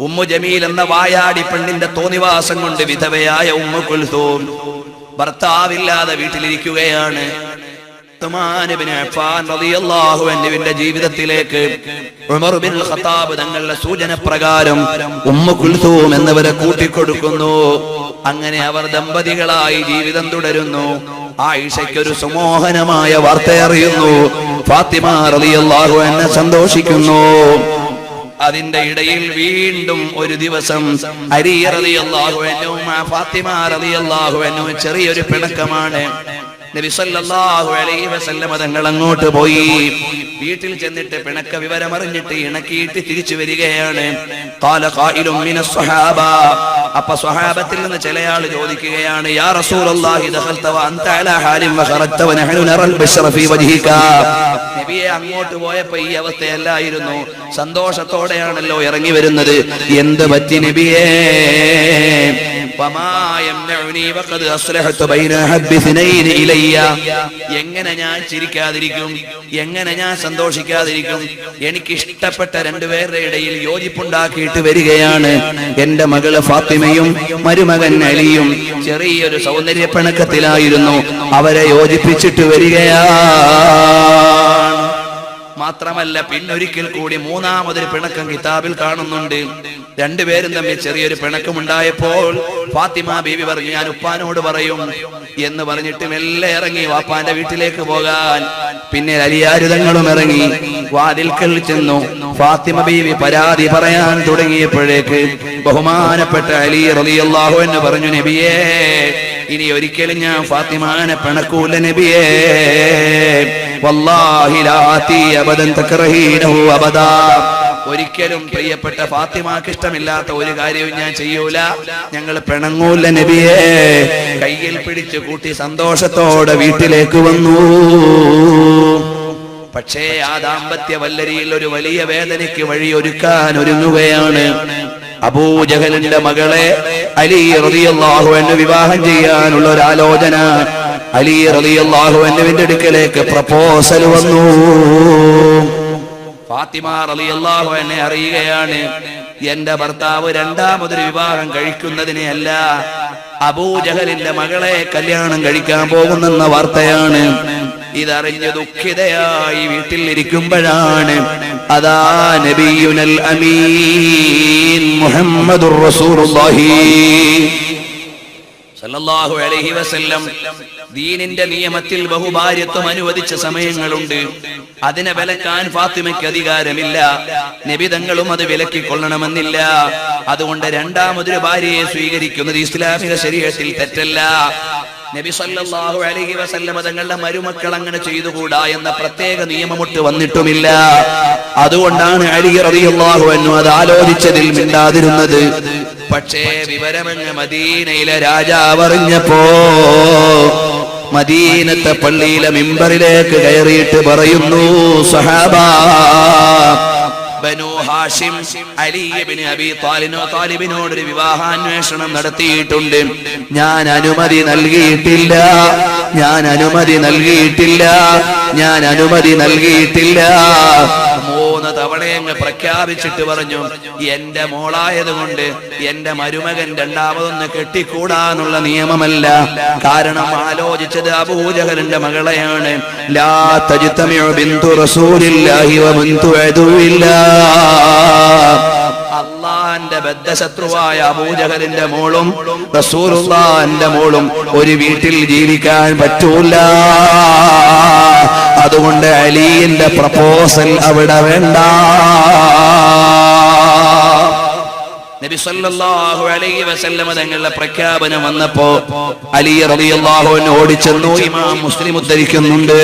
ഉമ്മു ജമീൽ എന്ന വായാടി പെണ്ണിന്റെ തോന്നിവാസം കൊണ്ട് വിധവയായ ഉമ്മു കുൽസൂം ഭർത്താവില്ലാതെ വീട്ടിലിരിക്കുകയാണ്. ഉസ്മാൻ ഇബ്നു അഫ്ഫാൻ റളിയല്ലാഹു അൻഹുവിന്റെ ജീവിതത്തിലേക്ക് ഉമർ ഇബ്നുൽ ഖത്താബ് തങ്ങളുടെ സൂചന പ്രകാരം ഉമ്മു കുൽസൂം എന്നവരെ കൂട്ടിക്കൊടുക്കുന്നു. അങ്ങനെ അവർ ദമ്പതികളായി ജീവിതം തുടരുന്നു. ആയിഷയ്ക്ക് ഒരു സുമോഹനമായ വാർത്ത അറിയുന്നു. ഫാത്തിമ റളിയല്ലാഹു അൻഹ സന്തോഷിക്കുന്നു. അതിന്റെ ഇടയിൽ വീണ്ടും ഒരു ദിവസം അലി റളിയല്ലാഹു അൻഹു ഫാത്തിമ റളിയല്ലാഹു അൻഹു ചെറിയൊരു പിണക്കമാണ്. നബി സല്ലല്ലാഹു അലൈഹി വസല്ലം തങ്ങൾ അങ്ങോട്ട് പോയി. വീട്ടിൽ ചെന്നിട്ട് പിണക്ക വിവരം അറിഞ്ഞിട്ട് ഇണക്കിയിട്ട് തിരിച്ചു വരികയാണ്. ഖാല ഖായിലും മിനസ് സ്വഹാബ. അപ്പോൾ സ്വഹാബത്തിൽ നിന്ന് ചിലയാൾ ചോദിക്കുകയാണ്, യാ റസൂലല്ലാഹി ദഖൽത വ അൻത അലാ ഹാലിൻ വ ഖറജ്ത വ നഹ്നു നറൽ ബശ്റ ഫീ വജ്ഹിക. നബിയെ, അങ്ങോട്ട് പോയപ്പോൾ ഈ അവസ്ഥയല്ലായിരുന്നു, സന്തോഷത്തോടെയാണല്ലോ ഇറങ്ങി വരുന്നത്. എന്ത് പറ്റി നബിയേ? എങ്ങനെ ഞാൻ ചിരിക്കാതിരിക്കും, എങ്ങനെ ഞാൻ സന്തോഷിക്കാതിരിക്കും? എനിക്ക് ഇഷ്ടപ്പെട്ട രണ്ടുപേരുടെ ഇടയിൽ യോജിപ്പുണ്ടാക്കിയിട്ട് വരികയാണ്. എന്റെ മകള് ഫാത്തിമയും മരുമകൻ അലിയും ചെറിയൊരു സൗന്ദര്യ പിണക്കത്തിലായിരുന്നു. അവരെ യോജിപ്പിച്ചിട്ട് വരികയാണ്. മാത്രമല്ല, പിന്നൊരിക്കൽ കൂടി മൂന്നാമതൊരു പിണക്കം കിതാബിൽ കാണുന്നുണ്ട്. രണ്ടുപേരും തമ്മിൽ ചെറിയൊരു പിണക്കമുണ്ടായപ്പോൾ ഫാത്തിമ ബീവി പറഞ്ഞു, ഞാൻ ഉപ്പാനോട് പറയും എന്ന് പറഞ്ഞിട്ട് മെല്ലെ ഇറങ്ങി വാപ്പാന്റെ വീട്ടിലേക്ക് പോകാൻ. പിന്നെ അലിയാരുതങ്ങളും ഇറങ്ങി വാതിൽക്കൽ ചെന്നു. ഫാത്തിമ ബീവി പരാതി പറയാൻ തുടങ്ങിയപ്പോഴേക്ക് ബഹുമാനപ്പെട്ട അലി റളിയല്ലാഹു അൻഹു പറഞ്ഞു, നബിയേ, ഇനി ഒരിക്കലും ഞാൻ ഫാത്തിമാനെ പിണക്കൂല നബിയേ. വല്ലാഹി ലാ ആതി അബദൻ തക്റഹീനഹു അബദാ. ഒരിക്കലും പ്രിയപ്പെട്ട ഫാത്തിമാക്ക് ഇഷ്ടമില്ലാത്ത ഒരു കാര്യവും ഞാൻ ചെയ്യൂല, ഞങ്ങൾ പിണങ്ങൂല നബിയേ. കയ്യിൽ പിടിച്ചു കൂട്ടി സന്തോഷത്തോടെ വീട്ടിലേക്ക് വന്നു. പക്ഷേ ആ ദാമ്പത്യ വല്ലരിയിൽ ഒരു വലിയ വേദനയ്ക്ക് വഴിയൊരുക്കാൻ ഒരുങ്ങുകയാണ്. അബൂജഹലിന്റെ മകളെ അലി റളിയല്ലാഹു അൻഹു വിവാഹം ചെയ്യാനുള്ള ഒരു ആലോചന. അലി റളിയല്ലാഹു അൻഹുവിന്റെ അടുക്കലേക്ക് പ്രപ്പോസൽ വന്നു. ഫാത്തിമ റളിയല്ലാഹു അൻഹ അറിയുകയാണ്, എന്റെ ഭർത്താവ് രണ്ടാമതൊരു വിവാഹം കഴിക്കുന്നതിനെ അല്ല, അബൂജഹലിന്റെ മകളെ കല്യാണം കഴിക്കാൻ പോകുന്നെന്ന വാർത്തയാണ്. ഇതറിഞ്ഞ് ദുഃഖിതയായി വീട്ടിൽ ഇരിക്കുമ്പോഴാണ് അതാ നബിയുനൽ അമീൻ മുഹമ്മദുർ റസൂലുള്ളാഹി സല്ലല്ലാഹു അലൈഹി വസല്ലം ദീനിന്റെ നിയമത്തിൽ ബഹുഭാര്യത്വം അനുവദിച്ച സമയങ്ങളുണ്ട്. അതിനെ വിലക്കാൻ ഫാത്തിമയ്ക്ക് അധികാരമില്ല. നബി തങ്ങളും അത് വിലക്കിക്കൊള്ളണമെന്നില്ല. അതുകൊണ്ട് രണ്ടാമതൊരു ഭാര്യയെ സ്വീകരിക്കുന്നത് ഇസ്ലാമിക ശരീഅത്തിൽ തെറ്റല്ല. നബി സല്ലല്ലാഹു അലൈഹി വസല്ലം തങ്ങളുടെ മരുമക്കൾ അങ്ങനെ ചെയ്തുകൂടാ എന്ന പ്രത്യേക നിയമമൊട്ട് വന്നിട്ടുമില്ല. അതുകൊണ്ടാണ് അലി റളിയല്ലാഹു അൻഹു അത് ആലോചിച്ചതിൽ മിണ്ടാതിരുന്നത്. പക്ഷേ വിവരമങ്ങ് മദീനയിലെ രാജാവ് അറിഞ്ഞപ്പോ മദീനത്തെ പള്ളിയിലെ മിമ്പറിലേക്ക് കയറിയിട്ട് പറയുന്നു, സഹാബാ, ബനൂ ഹാഷിം അലി ഇബ്നു അബീ താലിബിനോട് ഒരു വിവാഹാന്വേഷണം നടത്തിയിട്ടുണ്ട്. ഞാൻ അനുമതി നൽകിയിട്ടില്ല, ഞാൻ അനുമതി നൽകിയിട്ടില്ല, ഞാൻ അനുമതി നൽകിയിട്ടില്ല. 3 തവണ അങ്ങ് പ്രഖ്യാപിച്ചിട്ട് പറഞ്ഞു, എന്റെ മോളായതുകൊണ്ട് എന്റെ മരുമകൻ രണ്ടാമതൊന്ന് കെട്ടിക്കൂടാന്നുള്ള നിയമമല്ല. കാരണം ആലോചിച്ചത് അബൂജഹലിന്റെ മകളെയാണ്. ലാ തജ്തമിഉ ബിന്തു റസൂലില്ലാഹി വ ബിന്തു അദുവില്ലാഹ്. അള്ളാന്റെ ബദ്ധശത്രുവായ അബൂജഹലിന്റെ മോളും റസൂലുള്ളാഹിന്റെ മോളും ഒരു വീട്ടിൽ ജീവിക്കാൻ പറ്റൂല. അതുകൊണ്ട് അലിന്റെ പ്രപ്പോസൽ അവിടെ വേണ്ട. നബി സല്ലല്ലാഹു അലൈഹി വസല്ലം തങ്ങളുടെ പ്രഖ്യാപനം വന്നപ്പോ അലി റളിയല്ലാഹു അൻഹു ഓടിച്ചെന്നു. ഇമാം മുസ്ലിം ഉദ്ധരിക്കുന്നുണ്ട്.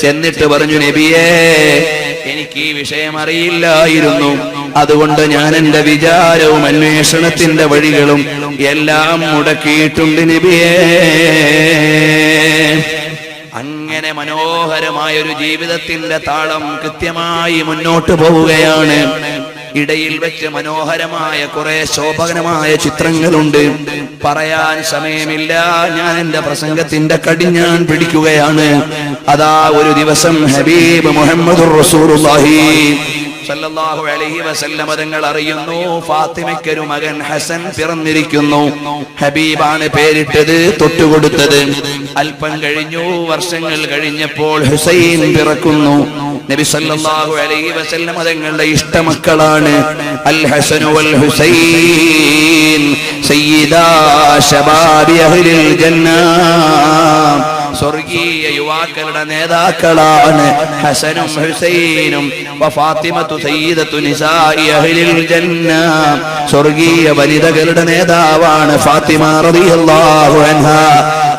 ചെന്നിട്ട് പറഞ്ഞു, നബിയേ, എനിക്ക് ഈ വിഷയം അറിയില്ലായിരുന്നു. അതുകൊണ്ട് ഞാൻ എന്റെ വിചാരവും അന്വേഷണത്തിന്റെ വഴികളും എല്ലാം മുടക്കിയിട്ടുണ്ട് നബിയേ. അങ്ങനെ മനോഹരമായ ഒരു ജീവിതത്തിന്റെ താളം കൃത്യമായി മുന്നോട്ട് പോവുകയാണ്. ഇടയിൽ വെച്ച് മനോഹരമായ കുറെ ശോഭനമായ ചിത്രങ്ങളുണ്ട്. പറയാൻ സമയമില്ല. ഞാൻ എന്റെ പ്രസംഗത്തിന്റെ കടിഞ്ഞാൻ പിടിക്കുകയാണ്. അതാ ഒരു ദിവസം ഹബീബ് മുഹമ്മദുർ റസൂലുള്ളാഹി സല്ലല്ലാഹു അലൈഹി വസല്ലം തങ്ങൾ അറിയുന്നു, ഫാത്തിമയ്ക്കൊരു മകൻ ഹസൻ പിറന്നിരിക്കുന്നു. ഹബീബാണ് പേരിട്ടത്, തൊട്ടുകൊടുത്തത്. അല്പം കഴിഞ്ഞു, വർഷങ്ങൾ കഴിഞ്ഞപ്പോൾ ഹുസൈൻ പിറക്കുന്നു. നബി സല്ലല്ലാഹു അലൈഹി വസല്ലം തങ്ങളുടെ ഇഷ്ടമക്കളാണ് അൽ ഹസൻ വൽ ഹുസൈൻ, സയ്യിദാ ശബാബി അഹ്ലിൽ ജന്ന. സ്വർഗീയ യുവാക്കളുടെ നേതാക്കളാണ് ഹസനും ഹുസൈനും. ഫാത്തിമത്തു സയ്യിദത്തു നിസാഇ അഹ്ലിൽ ജന്ന. സ്വർഗീയ വനിതകളുടെ നേതാവാണ് ഫാത്തിമ റളിയല്ലാഹു അൻഹാ.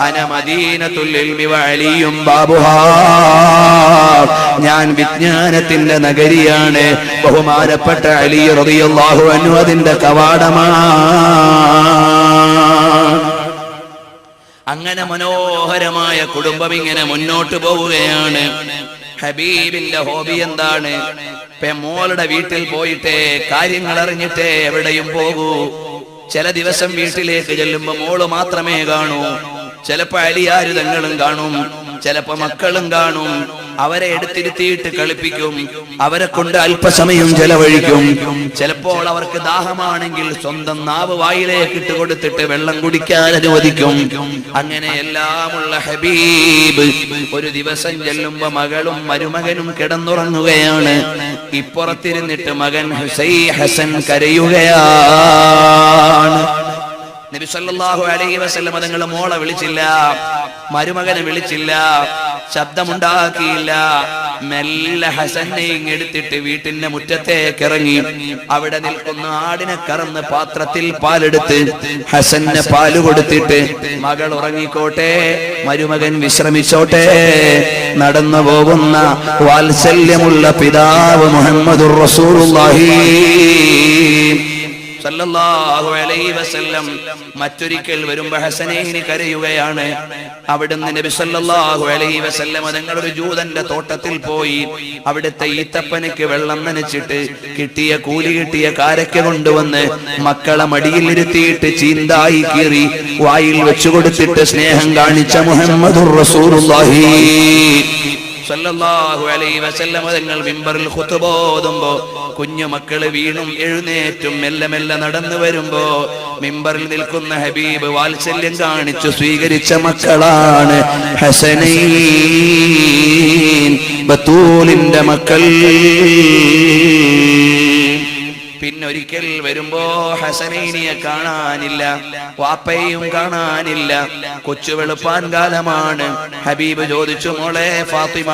അന മദീനത്തുൽ ഇൽമി വഅലിയും ബാബുഹാ. ഞാൻ വിജ്ഞാനത്തിന്റെ നഗരിയാണ്. ബഹുമാനപ്പെട്ട അലി റളിയല്ലാഹു അൻഹു അതിന്റെ കവാടമാണ്. അങ്ങനെ മനോഹരമായ കുടുംബം ഇങ്ങനെ മുന്നോട്ട് പോവുകയാണ്. ഹബീബിന്റെ ഹോബി എന്താണ്? മോളുടെ വീട്ടിൽ പോയിട്ടേ കാര്യങ്ങൾ അറിഞ്ഞിട്ടേ എവിടെയും പോകൂ. ചില ദിവസം വീട്ടിലേക്ക് ചെല്ലുമ്പോ മോള് മാത്രമേ കാണൂ. ചിലപ്പോ അലിയാര് തങ്ങളും കാണും, ചിലപ്പോ മക്കളും കാണും. അവരെ എടുത്തിരുത്തിയിട്ട് കളിപ്പിക്കും, അവരെ കൊണ്ട് അല്പസമയം ചെലവഴിക്കും. ചിലപ്പോൾ അവർക്ക് ദാഹമാണെങ്കിൽ സ്വന്തം നാവ് വായിലേക്ക് ഇട്ട് കൊടുത്തിട്ട് വെള്ളം കുടിക്കാൻ അനുവദിക്കും. അങ്ങനെ എല്ലാമുള്ള ഹബീബ് ഒരു ദിവസം ചെല്ലുമ്പോ മകളും മരുമകനും കിടന്നുറങ്ങുകയാണ്. ഇപ്പുറത്തിരുന്നിട്ട് മകൻ ഹസൻ കരയുകയാണ്. നബി സല്ലല്ലാഹു അലൈഹി വസല്ലം തങ്ങൾ മോളെ വിളിച്ചില്ല, മരുമകനെ വിളിച്ചില്ല, ശബ്ദമുണ്ടാക്കിയില്ല. മെല്ലെ ഹസനെ എടുത്തിട്ട് വീട്ടിന്റെ മുറ്റത്തേക്ക് ഇറങ്ങി. അവിടെ നിൽക്കുന്ന ആടിനെ കറന്ന് പാത്രത്തിൽ പാലെടുത്ത് ഹസന് പാല് കൊടുത്തിട്ട്, മകൾ ഉറങ്ങിക്കോട്ടെ, മരുമകൻ വിശ്രമിച്ചോട്ടെ. നടന്നു പോകുന്ന വാത്സല്യമുള്ള പിതാവ് മുഹമ്മദുർ റസൂലുള്ളാഹി സല്ലല്ലാഹു അലൈഹി വസല്ലം മറ്റൊരിക്കൽ വരുമ്പോ ഹസനൈനി കരയുകയാണ്. അവിടുന്ന് നബി സല്ലല്ലാഹു അലൈഹി വസല്ലം തങ്ങളൊരു ജൂതന്റെ തോട്ടത്തിൽ പോയി അവിടുത്തെ ഈത്തപ്പനയ്ക്ക് വെള്ളം നനച്ചിട്ട് കൂലി കിട്ടിയ കാരക്ക കൊണ്ടുവന്ന് മക്കളെ മടിയിലിരുത്തിയിട്ട് ചീന്തായി കീറി വായിൽ വെച്ചു കൊടുത്തിട്ട് സ്നേഹം കാണിച്ച മുഹമ്മദുർ റസൂലുള്ളാഹി സല്ലല്ലാഹു അലൈഹി വസല്ലം തങ്ങൾ മിമ്പറിൽ ഖുതുബ ഓതുമ്പോ കുഞ്ഞു മക്കള് വീണും എഴുന്നേറ്റും മെല്ലെ മെല്ലെ നടന്നു വരുമ്പോ മിമ്പറിൽ നിൽക്കുന്ന ഹബീബ് വാത്സല്യം കാണിച്ചു സ്വീകരിച്ച മക്കളാണ് ഹസനൈൻ, ബത്തൂലിന്റെ മക്കൾ. പിന്നെ ഒരിക്കൽ വരുമ്പോ ഹസനൈനിയെ കാണാനില്ല, വാപ്പയും കാണാനില്ല. കൊച്ചു വെളുപ്പാൻ കാലമാണ്. ഹബീബ് ചോദിച്ചു, മോളെ ഫാത്തിമ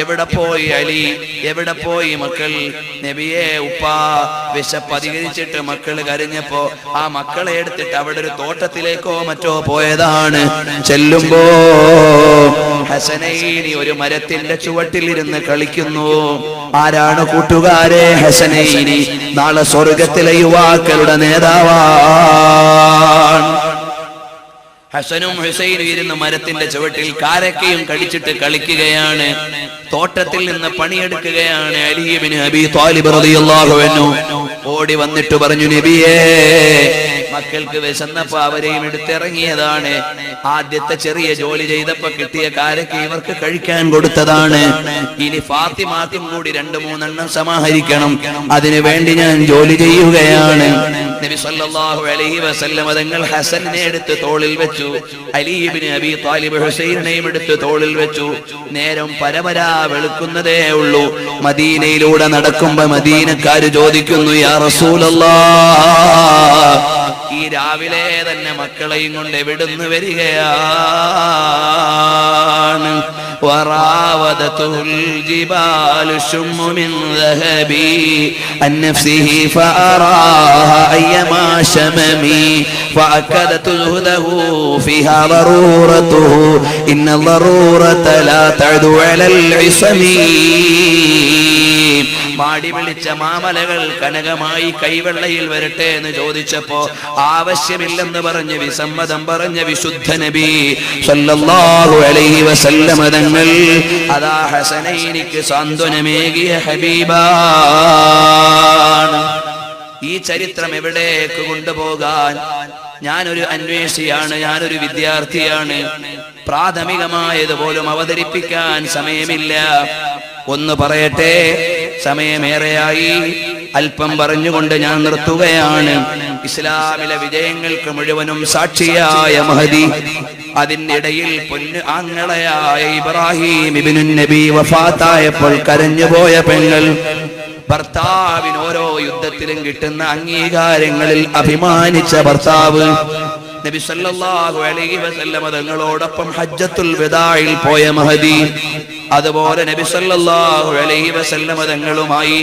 എവിടെ പോയി? അലി എവിടെ പോയി മക്കൾ? നബിയെ, ഉപ്പ വിശപ്പ് അധികരിച്ചിട്ട് മക്കള് കരഞ്ഞപ്പോ ആ മക്കളെ എടുത്തിട്ട് അവിടെ ഒരു തോട്ടത്തിലേക്കോ മറ്റോ പോയതാണ്. ചെല്ലുമ്പോ ഹസനൈനി ഒരു മരത്തിന്റെ ചുവട്ടിലിരുന്ന് കളിക്കുന്നു. ആരാണ് കൂട്ടുകാരെ? ഹസനൈനി നാളെ സ്വർഗത്തിലെ യുവാക്കളുടെ നേതാവാണ്. ഹസനും ഹുസൈനും ഇരുന്ന് മരത്തിന്റെ ചുവട്ടിൽ കാരക്കയും കടിച്ചിട്ട് കളിക്കുകയാണ്. തോട്ടത്തിൽ നിന്ന് പണിയെടുക്കുകയാണ്. അലി ഇബ്നു അബീ ത്വാലിബ് റളിയല്ലാഹു അൻഹു ഓടി വന്നിട്ട് പറഞ്ഞു, നബിയേ, മക്കൾക്ക് വിശന്നപ്പോ അവരെയും എടുത്തിറങ്ങിയതാണ്. ആദ്യത്തെ ചെറിയ ജോലി ചെയ്തപ്പോ കിട്ടിയ കാരക്ക ഇവർക്ക് കഴിക്കാൻ കൊടുത്തതാണ്. ഇനി ഫാത്തിമാക്കും കൂടി 2-3 സമാഹരിക്കണം. അതിനു വേണ്ടി ഞാൻ ജോലി ചെയ്യുകയാണ്. നബി സല്ലല്ലാഹു അലൈഹി വസല്ലം തങ്ങൾ ഹസനെ എടുത്ത് തോളിൽ വെച്ചു. അലി ഇബ്നു അബീ ത്വാലിബ് ഹുസൈനെയും എടുത്ത് തോളിൽ വെച്ചു. നേരം പരപരാ വെളുക്കുന്നതേ ഉള്ളൂ. മദീനയിലൂടെ നടക്കുമ്പോ മദീനക്കാര് ചോദിക്കുന്നു, യാ റസൂലല്ലാഹ്, ഈ രാവിലെ തന്നെ മക്കളെയും കൊണ്ട് എവിടുന്ന് വരികയാണ്? وراودته الجبال الشم من ذهبي عن نفسه فأراها أيما شممي فأكدت زهده فيها ضرورته إن الضرورة لا تعدو على العصم. മാടി വിളിച്ച മാമലകൾ കനകമായി കൈവെള്ളയിൽ വരട്ടെ എന്ന് ചോദിച്ചപ്പോ ആവശ്യമില്ലെന്ന് പറഞ്ഞ് വിസമ്മതം പറഞ്ഞ വിശുദ്ധ നബി സല്ലല്ലാഹു അലൈഹി വസല്ലം തങ്ങൾ അതാ ഹസനൈനിക്ക് സാന്ത്വനമേകിയ ഹബീബാണ്. ഈ ചരിത്രം എവിടേക്ക് കൊണ്ടുപോകാൻ? ഞാനൊരു അന്വേഷിയാണ്, ഞാനൊരു വിദ്യാർത്ഥിയാണ്. പ്രാഥമികമായതുപോലും അവതരിപ്പിക്കാൻ സമയമില്ല. ഒന്ന് പറയട്ടെ, സമയമേറെയായി. അല്പം പറഞ്ഞുകൊണ്ട് ഞാൻ നിർത്തുകയാണ്. ഇസ്ലാമിലെ വിജയങ്ങൾക്ക് മുഴുവനും സാക്ഷിയായ മഹദി, അതിനിടയിൽ പൊന്നു ആങ്ങളയായ ഇബ്രാഹിം ഇബ്നു നബി വഫാത്തായപ്പോൾ കരഞ്ഞുപോയ പെങ്ങൾ, ഭർത്താവിന് ഓരോ യുദ്ധത്തിലും കിട്ടുന്ന അംഗീകാരങ്ങളിൽ അഭിമാനിച്ച ഭർത്താവ്, നബി സല്ലല്ലാഹു അലൈഹി വസല്ലം തങ്ങളോടൊപ്പം ഹജ്ജത്തുൽ വിദാഇൽ പോയ മഹദി, അതുപോലെ നബി സല്ലല്ലാഹു അലൈഹി വസല്ലം തങ്ങളുമായി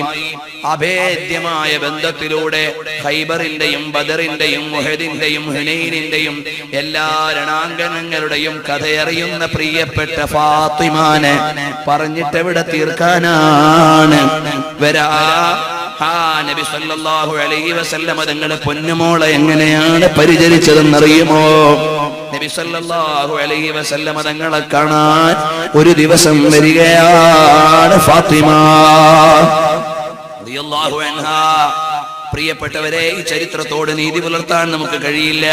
അഭേദ്യമായ ബന്ധത്തിലൂടെ ഖൈബറിന്റെയും ബദറിന്റെയും ഉഹദിന്റെയും ഹുനൈനിന്റെയും എല്ലാ രണാങ്കണങ്ങളുടെയും കഥയറിയുന്ന പ്രിയപ്പെട്ട ഫാത്തിമാനെ പറഞ്ഞിട്ടെവിടെ തീർക്കാനാണ്? നബി സല്ലല്ലാഹു അലൈഹി വസല്ലം തങ്ങളെ പൊന്നുമോളെ എങ്ങനെയാണ് പരിചരിച്ചതെന്നറിയുമോ? നബി സല്ലല്ലാഹു അലൈഹി വസല്ലം തങ്ങളെ കാണാൻ ഒരു ദിവസം വരികയാണ് ഫാത്തിമ റളിയല്ലാഹു അൻഹാ. പ്രിയപ്പെട്ടവരെ, ഈ ചരിത്രത്തോട് നീതി പുലർത്താൻ നമുക്ക് കഴിയില്ല.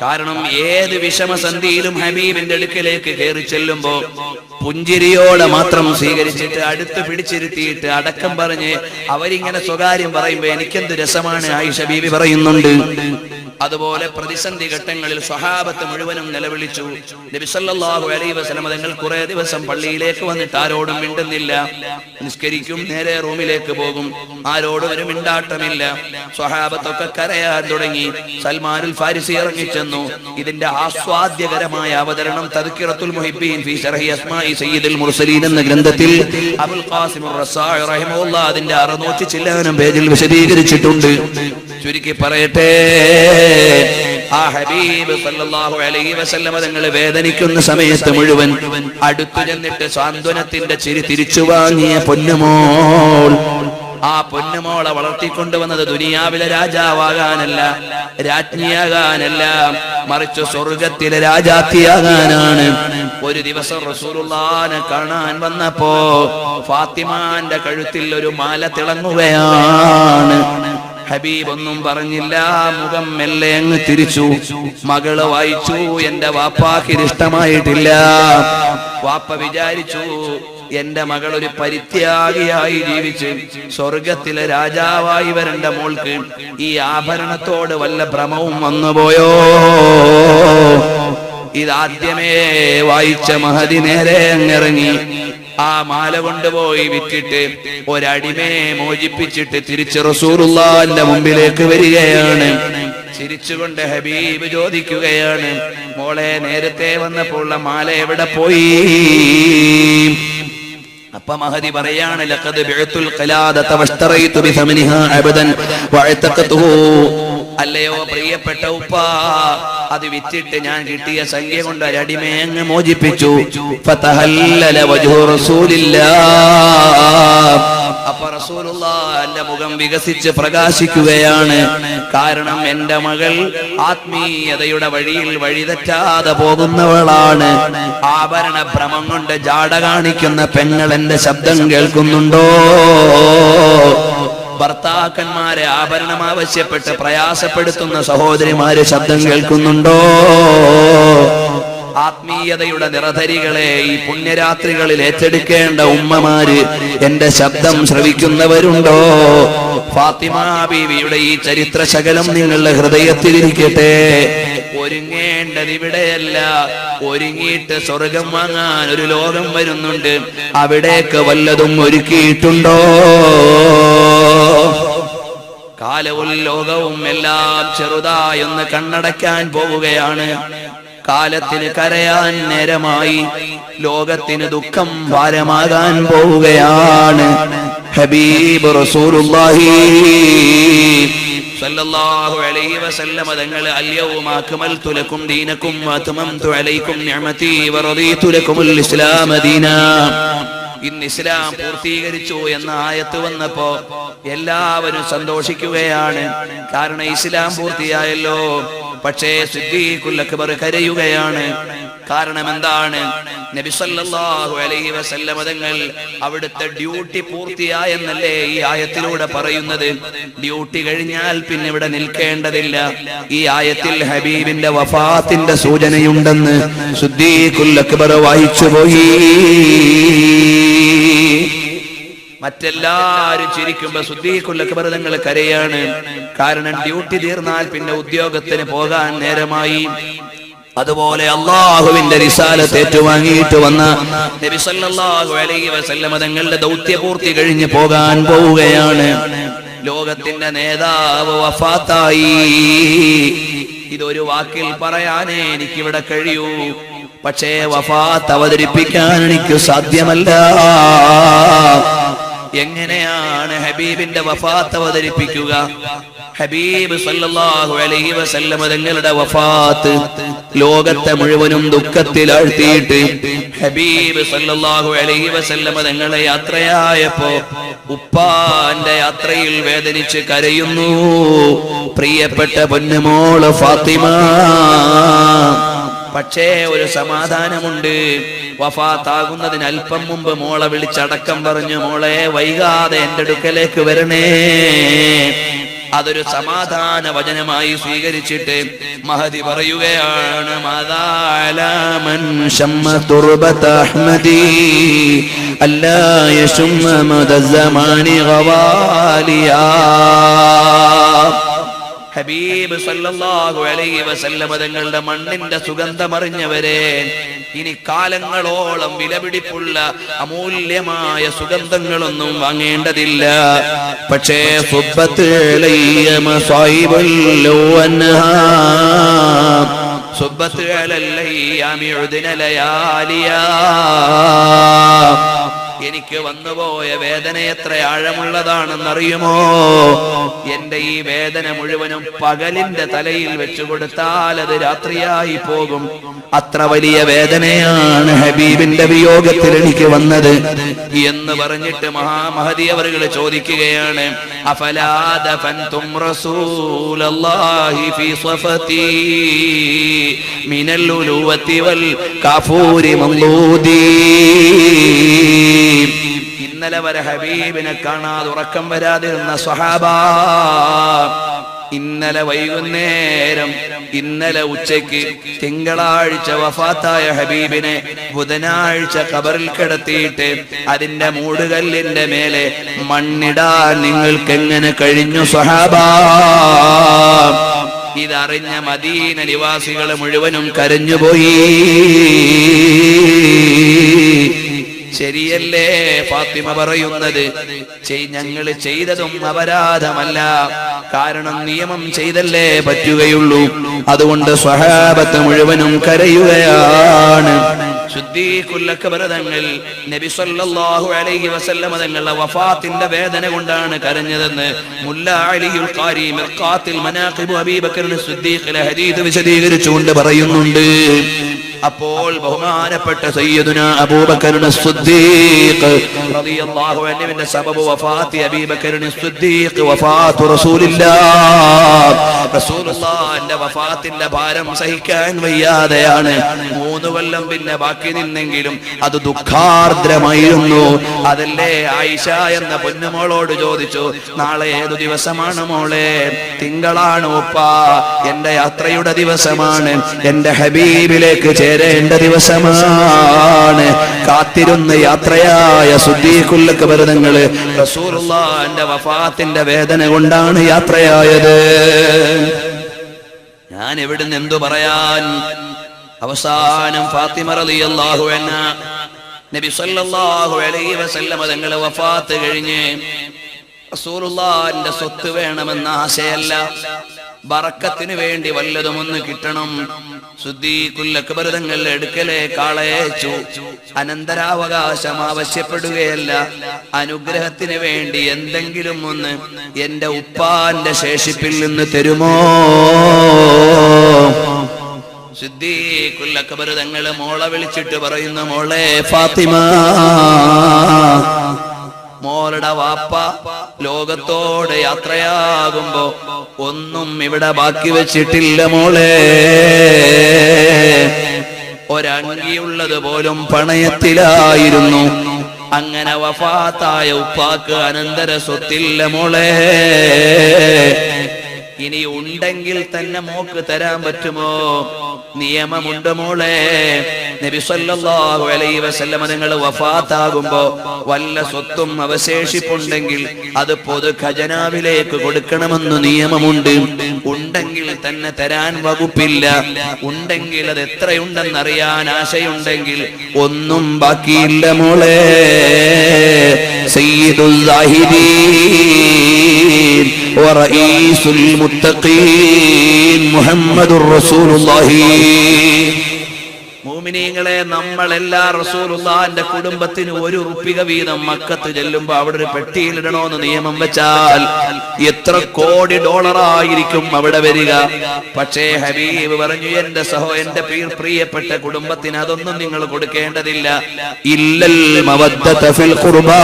കാരണം ഏത് വിഷമസന്ധിയിലും ഹബീബിന്റെ അടുക്കലേക്ക് കയറി ചെല്ലുമ്പോ പുഞ്ചിരിയോടെ മാത്രം സ്വീകരിച്ചിട്ട് അടുത്ത് പിടിച്ചിരുത്തിയിട്ട് അടക്കം പറഞ്ഞ് അവരിങ്ങനെ സ്വകാര്യം പറയുമ്പോ എനിക്കെന്ത് രസമാണ്. ആയിഷ ബീവി പറയുന്നുണ്ട്. അതുപോലെ പ്രതിസന്ധി ഘട്ടങ്ങളിൽ സ്വഹാബത്ത് മുഴുവനും നിലവിളിച്ചു. നബി സല്ലല്ലാഹു അലൈഹി വസല്ലം തങ്ങൾ കുറെ ദിവസം പള്ളിയിലേക്ക് വന്നിട്ട് ആരോടും മിണ്ടുന്നില്ല. നിസ്കരിക്കും, നേരെ റൂമിലേക്ക് പോകും, ആരോടും ഒരു മിണ്ടാട്ടമില്ല. സ്വഹാബത്തൊക്കെ കരയാൻ തുടങ്ങി. സൽമാനുൽ ഫാരിസി ഇറങ്ങിച്ചെന്നു. ഇതിന്റെ ആസ്വാദ്യകരമായ അവതരണം തദ്കിറത്തുൽ മുഹിബ്ബീൻ ഫീ ശർഹി അസ്മാഇ സയ്യിദുൽ മുർസലീൻ എന്ന ഗ്രന്ഥത്തിൽ അബുൽ ഖാസിം റസാഇ റഹിമഹുല്ലാഹ് അതിന്റെ 600 ചില്ലാനം പേജിൽ വിശദീകരിച്ചിട്ടുണ്ട്. ചുരുക്കി പറയട്ടെ, ആ ഹബീബ് സല്ലല്ലാഹു അലൈഹി വസല്ലം തങ്ങൾ വേദനിക്കുന്ന സമയത്ത് മുഴുവൻ അടുത്തു ചെന്നിട്ട് സാന്ത്വനത്തിന്റെ ചിരി തിരിച്ചു വാങ്ങിയ പൊന്നുമോൾ. ആ പൊന്നുമോളെ വളർത്തിക്കൊണ്ടുവന്നത് ദുനിയാവിലെ രാജാവാകാനല്ല, രാജ്ഞിയാകാനല്ല, മറിച്ച് സ്വർഗത്തിലെ രാജാത്തിയാകാനാണ്. ഒരു ദിവസം റസൂലുള്ളാഹിനെ കാണാൻ വന്നപ്പോ ഫാത്തിമാന്റെ കഴുത്തിൽ ഒരു മാല തിളങ്ങുകയാണ്. ഹബീബ് ഒന്നും പറഞ്ഞില്ല, മുഖം മെല്ലെ അങ്ങ് തിരിച്ചു. മകള് വായിച്ചു, എന്റെ വാപ്പാക്ക് ഇഷ്ടമായിട്ടില്ല. വാപ്പ വിചാരിച്ചു എന്റെ മകൾ ഒരു പരിത്യാഗിയായി ജീവിച്ച് സ്വർഗത്തിലെ രാജാവായി വരേണ്ട മോൾക്ക് ഈ ആഭരണത്തോട് വല്ല ഭ്രമവും വന്നുപോയോ? ഇതാദ്യമേ വായിച്ച മഹദി നേരെ അങ്ങിറങ്ങി ആ മാല കൊണ്ടുപോയി വിറ്റിട്ട് ഒരടിമയെ മോചിപ്പിച്ചിട്ട് തിരിച്ച് റസൂലുള്ളാഹിന്റെ മുമ്പിലേക്ക് വരികയാണ്. ചിരിച്ചുകൊണ്ട് ഹബീബ് ചോദിക്കുകയാണ്, മോളെ, നേരത്തെ വന്നപ്പോൾ മാല എവിടെ പോയി? അപ്പൊ മഹദി പറയാണ്, ലഖദ് ബിഅതുൽ ഖലാദത വഷ്തറൈതു ബിസമനിഹാ അബദൻ വഅതഖതുഹു. അല്ലയോ പ്രിയപ്പെട്ട ഉപ്പ, അത് വിറ്റിട്ട് ഞാൻ കിട്ടിയ സംഖ്യ കൊണ്ട് ഒരടിമയെ അങ്ങ് മോചിപ്പിച്ചു. ഫതഹല്ലല വജ്ഹു റസൂലില്ലാഹ്. അപ്പൊ റസൂലുള്ളാഹിന്റെ മുഖം വികസിച്ച് പ്രകാശിക്കുകയാണ്. കാരണം എന്റെ മകൾ ആത്മീയതയുടെ വഴിയിൽ വഴിതെറ്റാതെ പോകുന്നവളാണ്. ആഭരണ ഭ്രമം കൊണ്ട് ജാട കാണിക്കുന്ന പെങ്ങൾ എന്റെ ശബ്ദം കേൾക്കുന്നുണ്ടോ? ഭർത്താക്കന്മാരെ ആഭരണം ആവശ്യപ്പെട്ട് പ്രയാസപ്പെടുത്തുന്ന സഹോദരിമാരെ ശബ്ദം കേൾക്കുന്നുണ്ടോ? ആത്മീയതയുടെ നിറധരികളെ ഈ പുണ്യരാത്രികളിൽ ഏറ്റെടുക്കേണ്ട ഉമ്മമാര് എന്റെ ശബ്ദം ശ്രവിക്കുന്നവരുണ്ടോ? ഫാത്തിമ ബീവിയുടെ ഈ ചരിത്ര ശകലം നിങ്ങളുടെ ഹൃദയത്തിലിരിക്കട്ടെ. ഒരുങ്ങേണ്ടത് ഇവിടെയല്ല, ഒരുങ്ങിയിട്ട് സ്വർഗം വാങ്ങാൻ ഒരു ലോകം വരുന്നുണ്ട്. അവിടേക്ക് വല്ലതും ഒരുക്കിയിട്ടുണ്ടോ? കാലവും ലോകവും എല്ലാം ചെറുതായൊന്ന് കണ്ണടയ്ക്കാൻ പോവുകയാണ്. കാലത്തിന് കരയാൻ നേരമായി, ലോകത്തിന് ദുഃഖം ഭാരമാകാൻ പോവുകയാണ്. ഹബീബ് റസൂലുള്ളാഹി സല്ലല്ലാഹു അലൈഹി വസല്ലം തങ്ങൾ അൽയൗമ അക്മൽതു ലക്കും ദീനക്കും വഅത്മംതു അലൈക്കും നിഅമതി വറദീതു ലക്കുമുൽ ഇസ്ലാമ ദീനാ. ഇന്ന് ഇസ്ലാം പൂർത്തീകരിച്ചു എന്ന ആയത്ത് വന്നപ്പോ എല്ലാവരും സന്തോഷിക്കുകയാണ്. കാരണം ഇസ്ലാം പൂർത്തിയായല്ലോ. പക്ഷേ സിദ്ദീഖുൽ അക്ബർ കരയുകയാണ്. കാരണം എന്താണ്? നബി സല്ലല്ലാഹു അലൈഹി വസല്ലം തങ്ങൾ അവിടുത്തെ ഡ്യൂട്ടി പൂർത്തിയായെന്നല്ലേ ഈ ആയത്തിലൂടെ പറയുന്നത്. ഡ്യൂട്ടി കഴിഞ്ഞാൽ പിന്നെ ഇവിടെ നിൽക്കേണ്ടതില്ല. ഈ ആയത്തിൽ ഹബീബിന്റെ വഫാത്തിന്റെ സൂചനയുണ്ടെന്ന് സിദ്ദീഖുൽ അക്ബർ വായിച്ചുപോയി. മറ്റെല്ലാരും ചിരിക്കുമ്പോ സിദ്ദീഖുൽ അക്ബർ തങ്ങൾ കരയാണ്. കാരണം ഡ്യൂട്ടി തീർന്നാൽ പിന്നെ ഉദ്യോഗത്തിന് പോകാൻ നേരമായി. അതുപോലെ അള്ളാഹുവിന്റെ റിസാലത്ത് ഏറ്റുവാങ്ങിയിട്ട് വന്ന നബി സല്ലല്ലാഹു അലൈഹി വസല്ലം തങ്ങളുടെ ദൗത്യപൂർത്തി കഴിഞ്ഞ് പോകാൻ പോവുകയാണ്. ലോകത്തിന്റെ നേതാവ് വഫാത്തായി. ഇതൊരു വാക്കിൽ പറയാനേ എനിക്കിവിടെ കഴിയൂ. പക്ഷേ വഫാത്ത് അവതരിപ്പിക്കാൻ എനിക്ക് സാധ്യമല്ല. എങ്ങനെയാണ് ഹബീബിന്റെ വഫാത്ത് അവതരിപ്പിക്കുക? ഹബീബ് സല്ലല്ലാഹു അലൈഹി വസല്ലം തങ്ങളുടെ വഫാത്ത് ലോകത്തെ മുഴുവനും ദുഃഖത്തിലാഴ്ത്തിയിട്ട് ഹബീബ് സല്ലല്ലാഹു അലൈഹി വസല്ലം തങ്ങളെ യാത്രയായപ്പോ ഉപ്പാന്റെ യാത്രയിൽ വേദനിച്ച് കരയുന്നു പ്രിയപ്പെട്ട പൊന്നുമോള് ഫാത്തിമ. പക്ഷേ ഒരു സമാധാനമുണ്ട്. വഫാത്താകുന്നതിന് അല്പം മുമ്പ് മോളെ വിളിച്ചടക്കം പറഞ്ഞു, മോളെ വൈകാതെ എന്റെ അടുക്കലേക്ക് വരണേ. അതൊരു സമാധാന വചനമായി സ്വീകരിച്ചിട്ട് മഹദി പറയുകയാണ്, മദാലമൻ ശമ്മ തുർബത അഹ്മദി അല്ലാ യശുമ്മ മദസമാനി ഗവാലിയാ. ഹബീബ് സല്ലല്ലാഹു അലൈഹി വസല്ലം തങ്ങളുടെ മണ്ണിന്റെ സുഗന്ധമറിഞ്ഞവരെ, ഇനി കാലങ്ങളോളം വിലപിടിപ്പുള്ള അമൂല്യമായ സുഗന്ധങ്ങളൊന്നും വാങ്ങേണ്ടതില്ല. പക്ഷേ സുബ്ബത്ത് അലയ്യ മസായിബുൽ ലൗഅൻഹാ സുബ്ബത്ത് അലയ്യാമി ഉദ്ന ലയാലിയാ. എനിക്ക് വന്നുപോയ വേദന എത്ര ആഴമുള്ളതാണെന്നറിയുമോ? എന്റെ ഈ വേദന മുഴുവനും പകലിന്റെ തലയിൽ വെച്ചു കൊടുത്താൽ അത് രാത്രിയായി പോകും. അത്ര വലിയ വേദനയാണ് ഹബീബിന്റെ വിയോഗത്തിൽ എനിക്ക് വന്നത് എന്ന് പറഞ്ഞിട്ട് മഹാമഹദി അവറുകൾ ചോദിക്കുകയാണ്, അഫലാ ദഫൻതും റസൂലല്ലാഹി ഫീ സഫതി മിനൽ ഉലുവതി വൽ കാഫൂരി മംലൂദി. ഇന്നലെ വരെ ഹബീബിനെ കാണാതെ ഉറക്കം വരാതിരുന്ന സ്വഹാബ, ഇന്നലെ വൈകുന്നേരം, ഇന്നലെ ഉച്ചയ്ക്ക്, തിങ്കളാഴ്ച വഫാത്തായ ഹബീബിനെ ബുധനാഴ്ച ഖബറിൽ കിടത്തിയിട്ട് അതിന്റെ മൂടുകല്ലിന്റെ മേലെ മണ്ണിടാൻ നിങ്ങൾക്ക് എങ്ങനെ കഴിഞ്ഞു സ്വഹാബ? ഇതറിഞ്ഞ മദീന നിവാസികൾ മുഴുവനും കരഞ്ഞുപോയി. ശരിയല്ലേ ഫാത്തിമ പറയുന്നത്? ഞങ്ങൾ ചെയ്തതും അപരാധമല്ല, കാരണം നിയമം ചെയ്തല്ലേ പറ്റുകയുള്ളൂ. അതുകൊണ്ട് സ്വഹാബത്ത് മുഴുവനും കരയുകയാണ്. സിദ്ദീഖുൽ അക്ബർ തങ്ങൾ നബി സല്ലല്ലാഹു അലൈഹി വസല്ലം തങ്ങളുടെ വഫാത്തിന്റെ വേദന കൊണ്ടാണ് കരഞ്ഞതെന്ന് മുല്ലാ അലിയുൽ ഖാരി മിർഖാത്തിൽ മനാഖിബ് അബീ ബക്കർ സിദ്ദീഖിലെ ഹദീസ് വിശദീകരിച്ചുകൊണ്ട് പറയുന്നുണ്ട്. അപ്പോൾ ബഹുമാനപ്പെട്ട സയ്യിദുനാ അബൂബക്കർ സിദ്ദീഖ് റളിയല്ലാഹു അൻഹുവിന്റെ സബബ് വഫാത്തി അബീ ബക്കർ സിദ്ദീഖ് വഫാത്തു റസൂലുള്ളാഹിന്റെ വഫാത്തിന്റെ ഭാരം സഹിക്കാൻ വയ്യാതെയാണ് 3 കൊല്ലം പിന്നെ ബാക്കി നിന്നെങ്കിലും അത് ദുഃഖാർദ്രമായിരുന്നു. അതല്ലേ ആയിഷ എന്ന പൊന്നുമോളോട് ചോദിച്ചു, നാളെ ഏതു ദിവസമാണ് മോളെ? തിങ്കളാണ് ഉപ്പ, എന്റെ യാത്രയുടെ ദിവസമാണ്, എന്റെ ഹബീബിലേക്ക് ചേരേണ്ട ദിവസമാണ്. കാത്തിരുന്ന് യാത്രയായ സിദ്ദീഖുൽ അക്ബർ തങ്ങൾ റസൂലുള്ളാഹിന്റെ വഫാത്തിന്റെ വേദന കൊണ്ടാണ് യാത്രയായത്. ഞാൻ എവിടുന്ന് എന്തു പറയാൻ? അവസാനം ഫാത്തിമ റളിയല്ലാഹു അൻഹ നബി സല്ലല്ലാഹു അലൈഹി വസല്ലം തങ്ങളെ വഫാത്ത് കഴിഞ്ഞ് റസൂലുള്ളാഹിന്റെ സ്വത്ത് വേണമെന്ന ആശയല്ല, ബറക്കത്തിന് വേണ്ടി വല്ലതും ഒന്ന് കിട്ടണം. സിദ്ദീഖുൽ അക്ബർ തങ്ങളുടെ അടുക്കലേക്ക് ആളയച്ചു. അനന്തരാവകാശം ആവശ്യപ്പെടുകയല്ല, അനുഗ്രഹത്തിന് വേണ്ടി എന്തെങ്കിലും ഒന്ന് എന്റെ ഉപ്പാന്റെ ശേഷിപ്പിൽ നിന്ന് തരുമോ? സിദ്ദീഖുൽ അക്ബർ തങ്ങൾ മോളെ വിളിച്ചിട്ട് പറയുന്നു, മോളെ ഫാത്തിമ, മോളുടെ വാപ്പ ലോകത്തോട് യാത്രയാകുമ്പോ ഒന്നും ഇവിടെ ബാക്കി വെച്ചിട്ടില്ല മോളെ. ഒരങ്കിയുള്ളത് പോലും പണയത്തിലായിരുന്നു. അങ്ങനെ വഫാത്തായ ഉപ്പാക്ക് അനന്തര സ്വത്തില്ല മോളെ. ഇനി ഉണ്ടെങ്കിൽ തന്നെ മോക്ക് തരാൻ പറ്റുമോ? നിയമമുണ്ട് മോളെ. നബി സല്ലല്ലാഹു അലൈഹി വസല്ലം നിങ്ങൾ വഫാത്താകുമ്പോ വല്ല സ്വത്തും അവശേഷിപ്പുണ്ടെങ്കിൽ അത് പൊതു ഖജനാവിലേക്ക് കൊടുക്കണമെന്ന് നിയമമുണ്ട്. ഉണ്ടെങ്കിൽ തന്നെ തരാൻ വകുപ്പില്ല. ഉണ്ടെങ്കിൽ അത് എത്രയുണ്ടെന്നറിയാൻ ആശയുണ്ടെങ്കിൽ ഒന്നും ബാക്കിയില്ല മോളെ. സയ്യിദുൽ സാഹിദീൻ വറഈസുൽ മുത്തഖീൻ മുഹമ്മദുർ റസൂലുള്ളാഹി. മുഅ്മിനീങ്ങളെ, നമ്മളെല്ലാ റസൂലുള്ളാഹിന്റെ കുടുംബത്തിന് 1 റുപ്പിക വീതം മക്കത്ത് ചെല്ലുമ്പോ അവിടെ ഒരു പെട്ടിയിലിടണോന്ന് നിയമം വെച്ചാൽ എത്ര കോടി ഡോളറായിരിക്കും അവിടെ വരിക. പക്ഷേ ഹബീബ് പറഞ്ഞു, എന്റെ പ്രിയപ്പെട്ട കുടുംബത്തിന് അതൊന്നും നിങ്ങൾ കൊടുക്കേണ്ടതില്ല. ഇല്ലൽ മവദ്ദത ഫിൽ ഖുർബാ.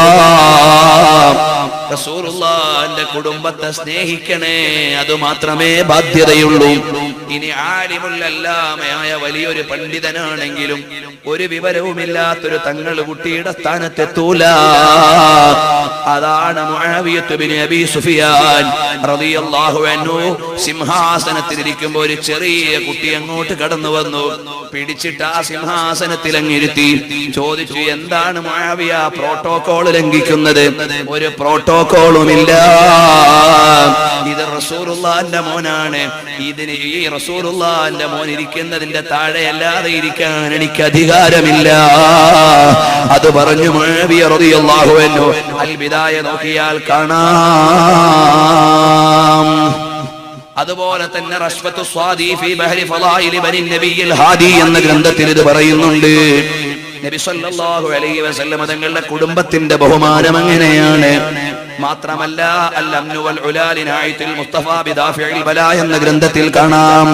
റസൂലുള്ളാഹിന്റെ കുടുംബത്തെ സ്നേഹിക്കണേ, അത് മാത്രമേ ബാധ്യതയുള്ളൂ. ഇനി ആലിമുൽ അല്ലാമയായ വലിയൊരു പണ്ഡിതനാണെങ്കിലും ഒരു വിവരവുമില്ലാത്തൊരു തങ്ങൾ കുട്ടിയുടെ സ്ഥാനത്തെത്തൂല. അതാണ് മുആവിയത്ത് ബിൻ അബീ സുഫിയാൻ റളിയല്ലാഹു അൻഹു. സിംഹാസനത്തിലിരിക്കുമ്പോൾ ഒരു ചെറിയ കുട്ടി അങ്ങോട്ട് കടന്നു വന്നു, പിടിച്ചിട്ട് ആ സിംഹാസനത്തിൽ അങ്ങിരുത്തി. ചോദിച്ചു, എന്താണ് മുആവിയ പ്രോട്ടോകോൾ ലംഘിക്കുന്നത്? ഒരു പ്രോട്ടോകോളുമില്ല. ഇത് റസൂലുള്ളാഹിന്റെ മോനാണ്. ഇതിന് ഈ റസൂലുള്ളാഹിന്റെ മോൻ ഇരിക്കുന്നതിന്റെ താഴെ അല്ലാതെ ഇരിക്കാൻ എനിക്ക് അധികാരമില്ല. അത് പറഞ്ഞു മുആവിയ റളിയല്ലാഹു അൻഹു. അൽ ബിദായ നോക്കിയാൽ കാണാം. അതുപോലെ തന്നെ റശ്വത്തു സ്വാദി ഫീ ബഹരി ഫളായിലി ബനി നബിയിൽ ഹാദി എന്ന ഗ്രന്ഥത്തിൽ ഇത് പറയുന്നുണ്ട്. നബി സല്ലല്ലാഹു അലൈഹി വസല്ലം തങ്ങളുടെ കുടുംബത്തിന്റെ ബഹുമാനം എങ്ങനെയാണ്? മാത്രമല്ല അൽ-അംനു വൽ ഉലാലി നായിത്തുൽ മുസ്തഫ ബിദാഫിഇൽ ബലാ എന്ന ഗ്രന്ഥത്തിൽ കാണാം.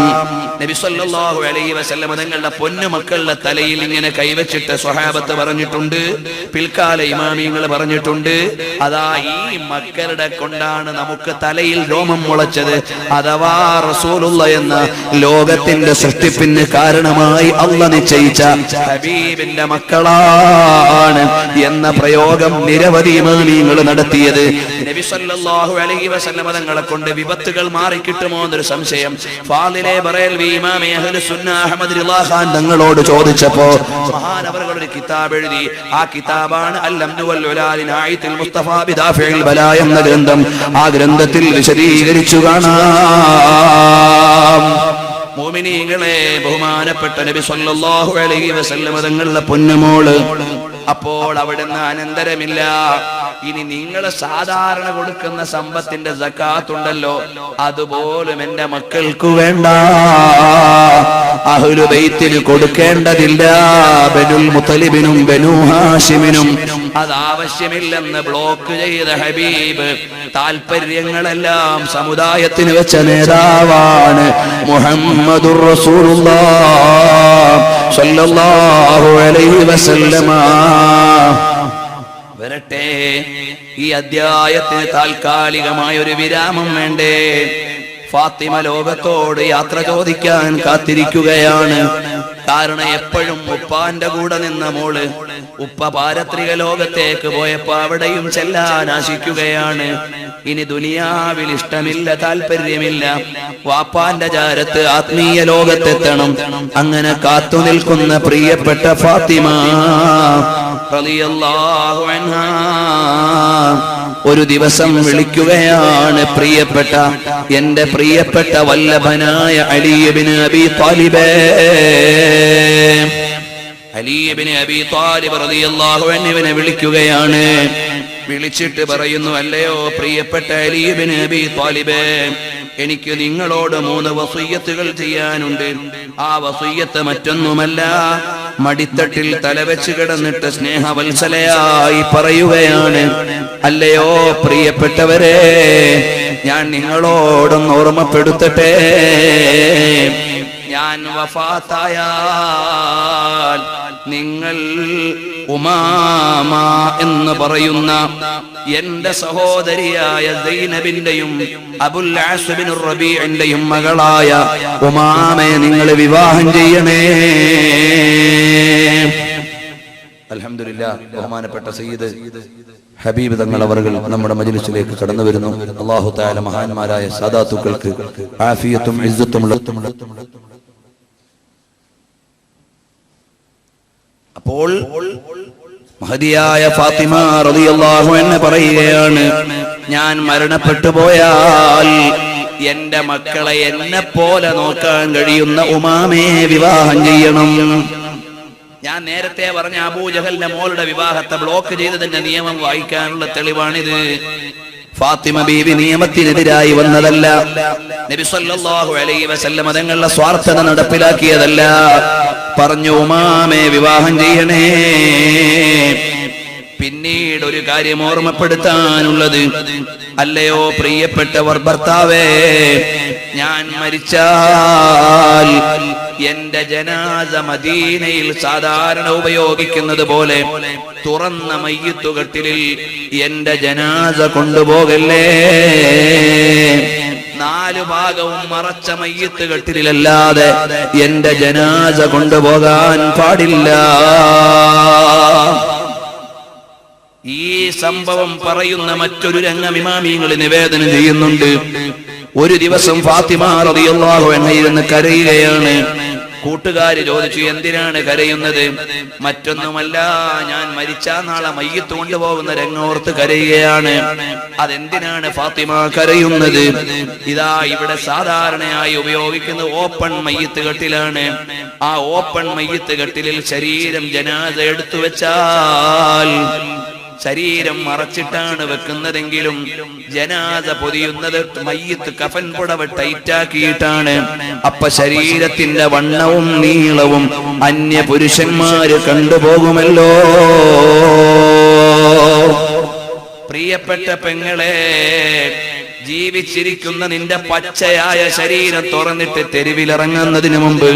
നബി സല്ലല്ലാഹു അലൈഹി വസല്ലം തങ്ങളുടെ പൊന്നു മക്കളുടെ തലയിൽ ഇങ്ങനെ കൈവച്ചിട്ട് സ്വഹാബത്ത് പറഞ്ഞിട്ടുണ്ട്, പിൽക്കാല ഇമാമിയങ്ങൾ പറഞ്ഞിട്ടുണ്ട്, അതാ ഈ മക്കളുടെ കൊണ്ടാണ് നമുക്ക് തലയിൽ രോമം മുളച്ചത്. അഥവാ റസൂലുള്ള എന്ന ലോകത്തിന്റെ സൃഷ്ടിപ്പിന് കാരണമായി അല്ലാഹ് നിശ്ചയിച്ച ഹബീബിന്റെ മക്കളാണ് എന്ന പ്രയോഗം നിരവധി ഇമാമിയങ്ങൾ നടത്തിയത്. നബി സല്ലല്ലാഹു അലൈഹി വസല്ലം തങ്ങളെ കൊണ്ട് വിപത്തുകൾ മാറി കിട്ടുമോ എന്നൊരു സംശയം ഫാളിലെ ബറേൽവി ഇമാം അഹ്ലുസ് സുന്ന അഹ്മദ് റിളാ ഖാൻ തങ്ങളോട് ചോദിച്ചപ്പോൾ മഹാനവറുകൾ ഒരു കിതാബ് എഴുതി. ആ കിതാബാണ് അൽ-അംനു വൽ ഉലാലി നായിത്തുൽ മുസ്തഫ ബിദാഫിഇൽ ബലാ എന്ന ഗ്രന്ഥം. ആ ഗ്രന്ഥത്തിൽ വിശദീകരിച്ചു കാണാം. മുഅ്മിനീങ്ങളെ, ബഹുമാനപ്പെട്ട നബി സല്ലല്ലാഹു അലൈഹി വസല്ലം തങ്ങളുടെ പൊന്നുമോള്. അപ്പോൾ അവിടുന്ന് അനന്തരമില്ല. ഇനി നിങ്ങൾ സാധാരണ കൊടുക്കുന്ന സമ്പത്തിന്റെ സക്കാത്ത് ഉണ്ടല്ലോ, അതുപോലും എന്റെ മക്കൾക്ക് വേണ്ട, അഹ്ലു ബൈത്തിന് കൊടുക്കേണ്ടതില്ല. ബനുൽ മുത്തലിബിനും ബനൂ ഹാഷിമിനും അതാവശ്യമില്ലെന്ന് ബ്ലോക്ക് ചെയ്ത ഹബീബ് താൽപര്യങ്ങളെല്ലാം സമുദായത്തിന് വെച്ച നേതാവാണ് മുഹമ്മദുർ റസൂലുള്ളാഹ് സ്വല്ലല്ലാഹു അലൈഹി വസല്ലമ. വരട്ടെ, ഈ അധ്യായത്തിന് താൽക്കാലികമായ ഒരു വിരാമം വേണ്ടേ? ഫാത്തിമ ലോകത്തോട് യാത്ര ചോദിക്കാൻ കാത്തിരിക്കുകയാണ്. കാരണം എപ്പോഴും ഉപ്പാന്റെ കൂടെ നിന്ന മോള് ഉപ്പ പാരത്രിക ലോകത്തേക്ക് പോയപ്പോ അവിടെയും ചെല്ലാൻ ആശിക്കുകയാണ്. ഇനി ദുനിയാവിൽ ഇഷ്ടമില്ല, താല്പര്യമില്ല, വാപ്പാന്റെ ചാരത്ത് ആത്മീയ ലോകത്തെത്തണം. അങ്ങനെ കാത്തു നിൽക്കുന്ന പ്രിയപ്പെട്ട ഫാത്തിമ റളിയല്ലാഹു അൻഹാ ഒരു ദിവസം വിളിക്കുകയാണ്, എന്റെ പ്രിയപ്പെട്ട വല്ലഭനായ അലി ഇബ്നു അബീ ത്വാലിബ്. അലി ഇബ്നു അബീ ത്വാലിബ് റളിയല്ലാഹു അൻഹുവിനെ വിളിക്കുകയാണ്. വിളിച്ചിട്ട് പറയുന്നു, അല്ലയോ പ്രിയപ്പെട്ട അലി ഇബ്നു അബീ ത്വാലിബ്, എനിക്ക് നിങ്ങളോട് 3 വസിയ്യത്തുകൾ ചെയ്യാനുണ്ട്. ആ വസിയ്യത്ത് മറ്റൊന്നുമല്ല, മടിത്തട്ടിൽ തലവെച്ച് കിടന്നിട്ട് സ്നേഹവത്സലയായി പറയുകയാണ്, അല്ലയോ പ്രിയപ്പെട്ടവരെ, ഞാൻ നിങ്ങളോടൊന്ന് ഓർമ്മപ്പെടുത്തട്ടെ, ഞാൻ വഫാത്തായാൽ നിങ്ങൾ ഉമാമ എന്ന് പറയുന്ന എന്റെ സഹോദരിയായ സൈനബിന്റെയും അബുൽ ആസ് ബിൻ റബീഇന്റെയും മകളായ ഉമാമയെ നിങ്ങൾ വിവാഹം ചെയ്യണേ. അൽഹംദുലില്ലാഹ്, ബഹുമാനപ്പെട്ട സയ്യിദ് ഹബീബ് തങ്ങൾ അവர்கள் നമ്മുടെ മജ്ലിസിലേക്ക് കടന്നു വരുന്നു. അല്ലാഹു തആല മഹാന്മാരായ സാദാത്തുക്കൾക്ക് ആഫിയത്തും ഇസ്സത്തും അപ്പോൾ മഹദിയായ ഫാത്തിമ റളിയല്ലാഹു അൻഹ പറയുകയാണ്, ഞാൻ മരണപ്പെട്ടു പോയാൽ എന്റെ മക്കളെ എന്നെ പോലെ നോക്കാൻ കഴിയുന്ന ഉമാമയെ വിവാഹം ചെയ്യണം. ഞാൻ നേരത്തെ പറഞ്ഞ അബൂജഹലിന്റെ മോളുടെ വിവാഹത്തെ ബ്ലോക്ക് ചെയ്തതിന്റെ നിയമം വായിക്കാനുള്ള തെളിവാണിത്. ഫാത്തിമ ബീവി നിയമത്തിനെതിരായി വന്നതല്ല, നബി സല്ലല്ലാഹു അലൈഹി വസല്ലം തങ്ങളുടെ സ്വാർത്ഥത നടപ്പിലാക്കിയതല്ല. പറഞ്ഞു, ഉമാമയെ വിവാഹം ചെയ്യണേ. പിന്നീട് ഒരു കാര്യം ഓർമ്മപ്പെടുത്താനുള്ളത്, അല്ലയോ പ്രിയപ്പെട്ടവർ ഭർത്താവേ, ഞാൻ മരിച്ചാൽ എന്റെ ജനാസ മദീനയിൽ സാധാരണ ഉപയോഗിക്കുന്നത് പോലെ തുറന്ന മയ്യിത്തുകട്ടിലിൽ എന്റെ ജനാസ കൊണ്ടുപോകല്ലേ. 4 ഭാഗവും മറച്ച മയ്യിത്ത് കട്ടിലല്ലാതെ എന്റെ ജനാസ കൊണ്ടുപോകാൻ പാടില്ല. ഈ സംഭവം പറയുന്ന മറ്റൊരു രംഗം ഇമാമിങ്ങൾ നിവേദനം ചെയ്യുന്നുണ്ട്. ഒരു ദിവസം ഫാത്തിമ റളിയല്ലാഹു അൻഹ ഇരുന്ന് കരയുകയാണ്. കൂട്ടുകാര് ചോദിച്ചു, എന്തിനാണ് കരയുന്നത്? മറ്റൊന്നുമല്ല, ഞാൻ മരിച്ചാ നാളെ മയ്യിത്ത് കൊണ്ടുപോകുന്ന രംഗോർത്ത് കരയുകയാണ്. അതെന്തിനാണ് ഫാത്തിമ കരയുന്നത്? ഇതാ ഇവിടെ സാധാരണയായി ഉപയോഗിക്കുന്ന ഓപ്പൺ മയ്യിത്ത് കട്ടിലാണ്. ആ ഓപ്പൺ മയ്യിത്ത് കട്ടിലിൽ ശരീരം ജനാസ എടുത്തു വെച്ചാൽ ശരീരം മറച്ചിട്ടാണ് വെക്കുന്നതെങ്കിലും ജനാസ പൊതിയുന്നത് മയ്യിത്ത് കഫൻ പുടവ ടൈറ്റാക്കിയിട്ടാണ്. അപ്പൊ ശരീരത്തിന്റെ വണ്ണവും നീളവും അന്യ പുരുഷന്മാര് കണ്ടുപോകുമല്ലോ. പ്രിയപ്പെട്ട പെങ്ങളെ, ജീവിച്ചിരിക്കുന്ന നിന്റെ പച്ചയായ ശരീരം തുറന്നിട്ട് തെരുവിലിറങ്ങുന്നതിന് മുമ്പ്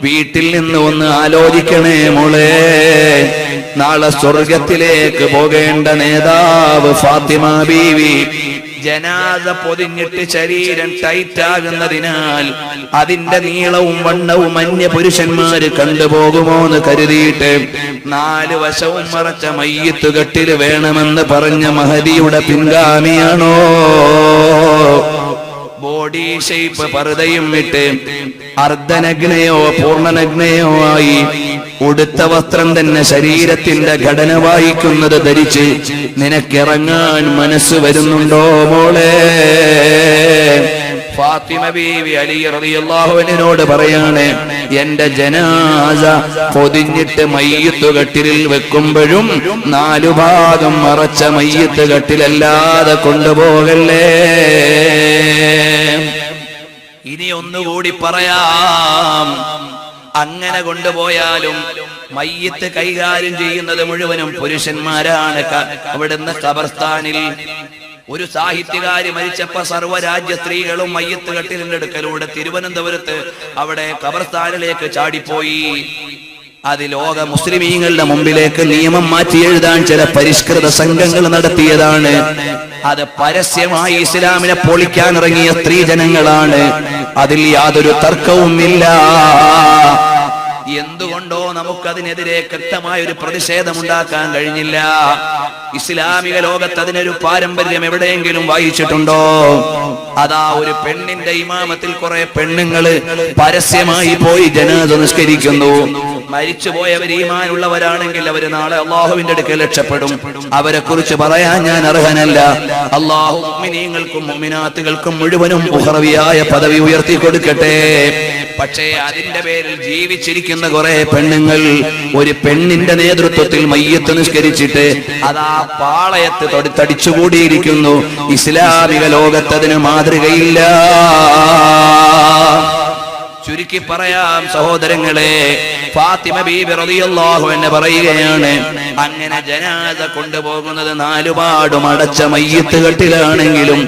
വീട്ടിൽ നിന്ന് ഒന്ന് ആലോചിക്കണേ മോളെ. നാളെ സ്വർഗത്തിലേക്ക് പോകേണ്ട നേതാവ് ഫാത്തിമ ബീവി ജനാസ പൊതിഞ്ഞിട്ട് ശരീരം ടൈറ്റാകുന്നതിനാൽ അതിന്റെ നീളവും വണ്ണവും അന്യ പുരുഷന്മാര് കണ്ടുപോകുമോ എന്ന് കരുതിയിട്ട് 4 വശവും മറച്ച മയ്യിത്ത് കട്ടില് വേണമെന്ന് പറഞ്ഞ മഹദിയുടെ പിൻഗാമിയാണോ? ബോഡി ഷേപ്പ് പർദ്ദയും ഇട്ട് അർദ്ധനഗ്നയോ പൂർണ്ണനഗ്നയോ ആയി ഉടുത്ത വസ്ത്രം തന്നെ ശരീരത്തിന്റെ ഘടന വായിക്കുന്നത് ധരിച്ച് നിനക്കിറങ്ങാൻ മനസ്സ് വരുന്നുണ്ടോ മോളെ? ഫാത്തിമ ബീവി അലി റളിയല്ലാഹു അൻഹയോട് പറയാണ്, എന്റെ ജനാസ പൊതിഞ്ഞിട്ട് മയ്യിത്ത് കട്ടിലിൽ വെക്കുമ്പോഴും 4 ഭാഗം മറച്ച മയ്യിത്ത് കട്ടിലല്ലാതെ കൊണ്ടുപോകല്ലേ. ഇനി ഒന്നുകൂടി പറയാം, അങ്ങനെ കൊണ്ടുപോയാലും മയ്യിത്ത് കൈകാര്യം ചെയ്യുന്നത് മുഴുവനും പുരുഷന്മാരാണ്. അവിടുന്ന് ഖബർസ്ഥാനിൽ ഒരു സാഹിത്യകാരി മരിച്ചപ്പോ സർവ്വരാജ്യ സ്ത്രീകളും മയ്യിത്ത് കട്ടിലിന്റെ അടുക്കലൂടെ തിരുവനന്തപുരത്ത് അവിടെ ഖബർസ്ഥാനിലേക്ക് ചാടിപ്പോയി. അത് ലോക മുസ്ലിമീങ്ങളുടെ മുമ്പിലേക്ക് നിയമം മാറ്റി എഴുതാൻ ചില പരിഷ്കൃത സംഘങ്ങൾ നടത്തിയതാണ്. അത് പരസ്യമായി ഇസ്ലാമിനെ പൊളിക്കാൻ ഇറങ്ങിയ സ്ത്രീജനങ്ങളാണ്. അതിൽ യാതൊരു തർക്കവും ഇല്ല. എന്തുകൊണ്ടോ നമുക്കതിനെതിരെ കൃത്യമായ ഒരു പ്രതിഷേധം ഉണ്ടാക്കാൻ കഴിഞ്ഞില്ല. ഇസ്ലാമിക ലോകത്ത് അതിനൊരു പാരമ്പര്യം എവിടെയെങ്കിലും വായിച്ചിട്ടുണ്ടോ? അതാ ഒരു പെണ്ണിന്റെ ഇമാമത്തിൽ കുറെ പെണ്ണുങ്ങള് പരസ്യമായി പോയി ജനാസ നിസ്കരിക്കുന്നു. മരിച്ചുപോയവർ ഈമാനുള്ളവരാണെങ്കിൽ അവർ നാളെ അള്ളാഹുവിന്റെ അടുക്കൽ രക്ഷപ്പെടും. അവരെ കുറിച്ച് പറയാൻ ഞാൻ അർഹനല്ല. അള്ളാഹു മുഅ്മിനീങ്ങൾക്കും മുഅ്മിനാത്തുകൾക്കും മുഴുവനും ഉഖറവിയായ പദവി ഉയർത്തി കൊടുക്കട്ടെ. പക്ഷേ അതിന്റെ പേരിൽ ജീവിച്ചിരിക്കുന്ന കുറെ പെണ്ണുങ്ങൾ ഒരു പെണ്ണിന്റെ നേതൃത്വത്തിൽ മയ്യത്ത് നിസ്കരിച്ചിട്ട് അതാ പാളയത്ത് തടിച്ചുകൂടിയിരിക്കുന്നു. ഇസ്ലാമിക ലോകത്തതിന് മാതൃകയില്ല. ചുരുക്കി പറയാം സഹോദരങ്ങളെ, ഫാത്തിമ ബീബി റളിയല്ലാഹു അൻഹ പറയുകയാണ്, അങ്ങനെ ജനാസ കൊണ്ടുപോകുന്നത് നാലുപാടും അടച്ച മയ്യിത്ത് കെട്ടിലാണെങ്കിലും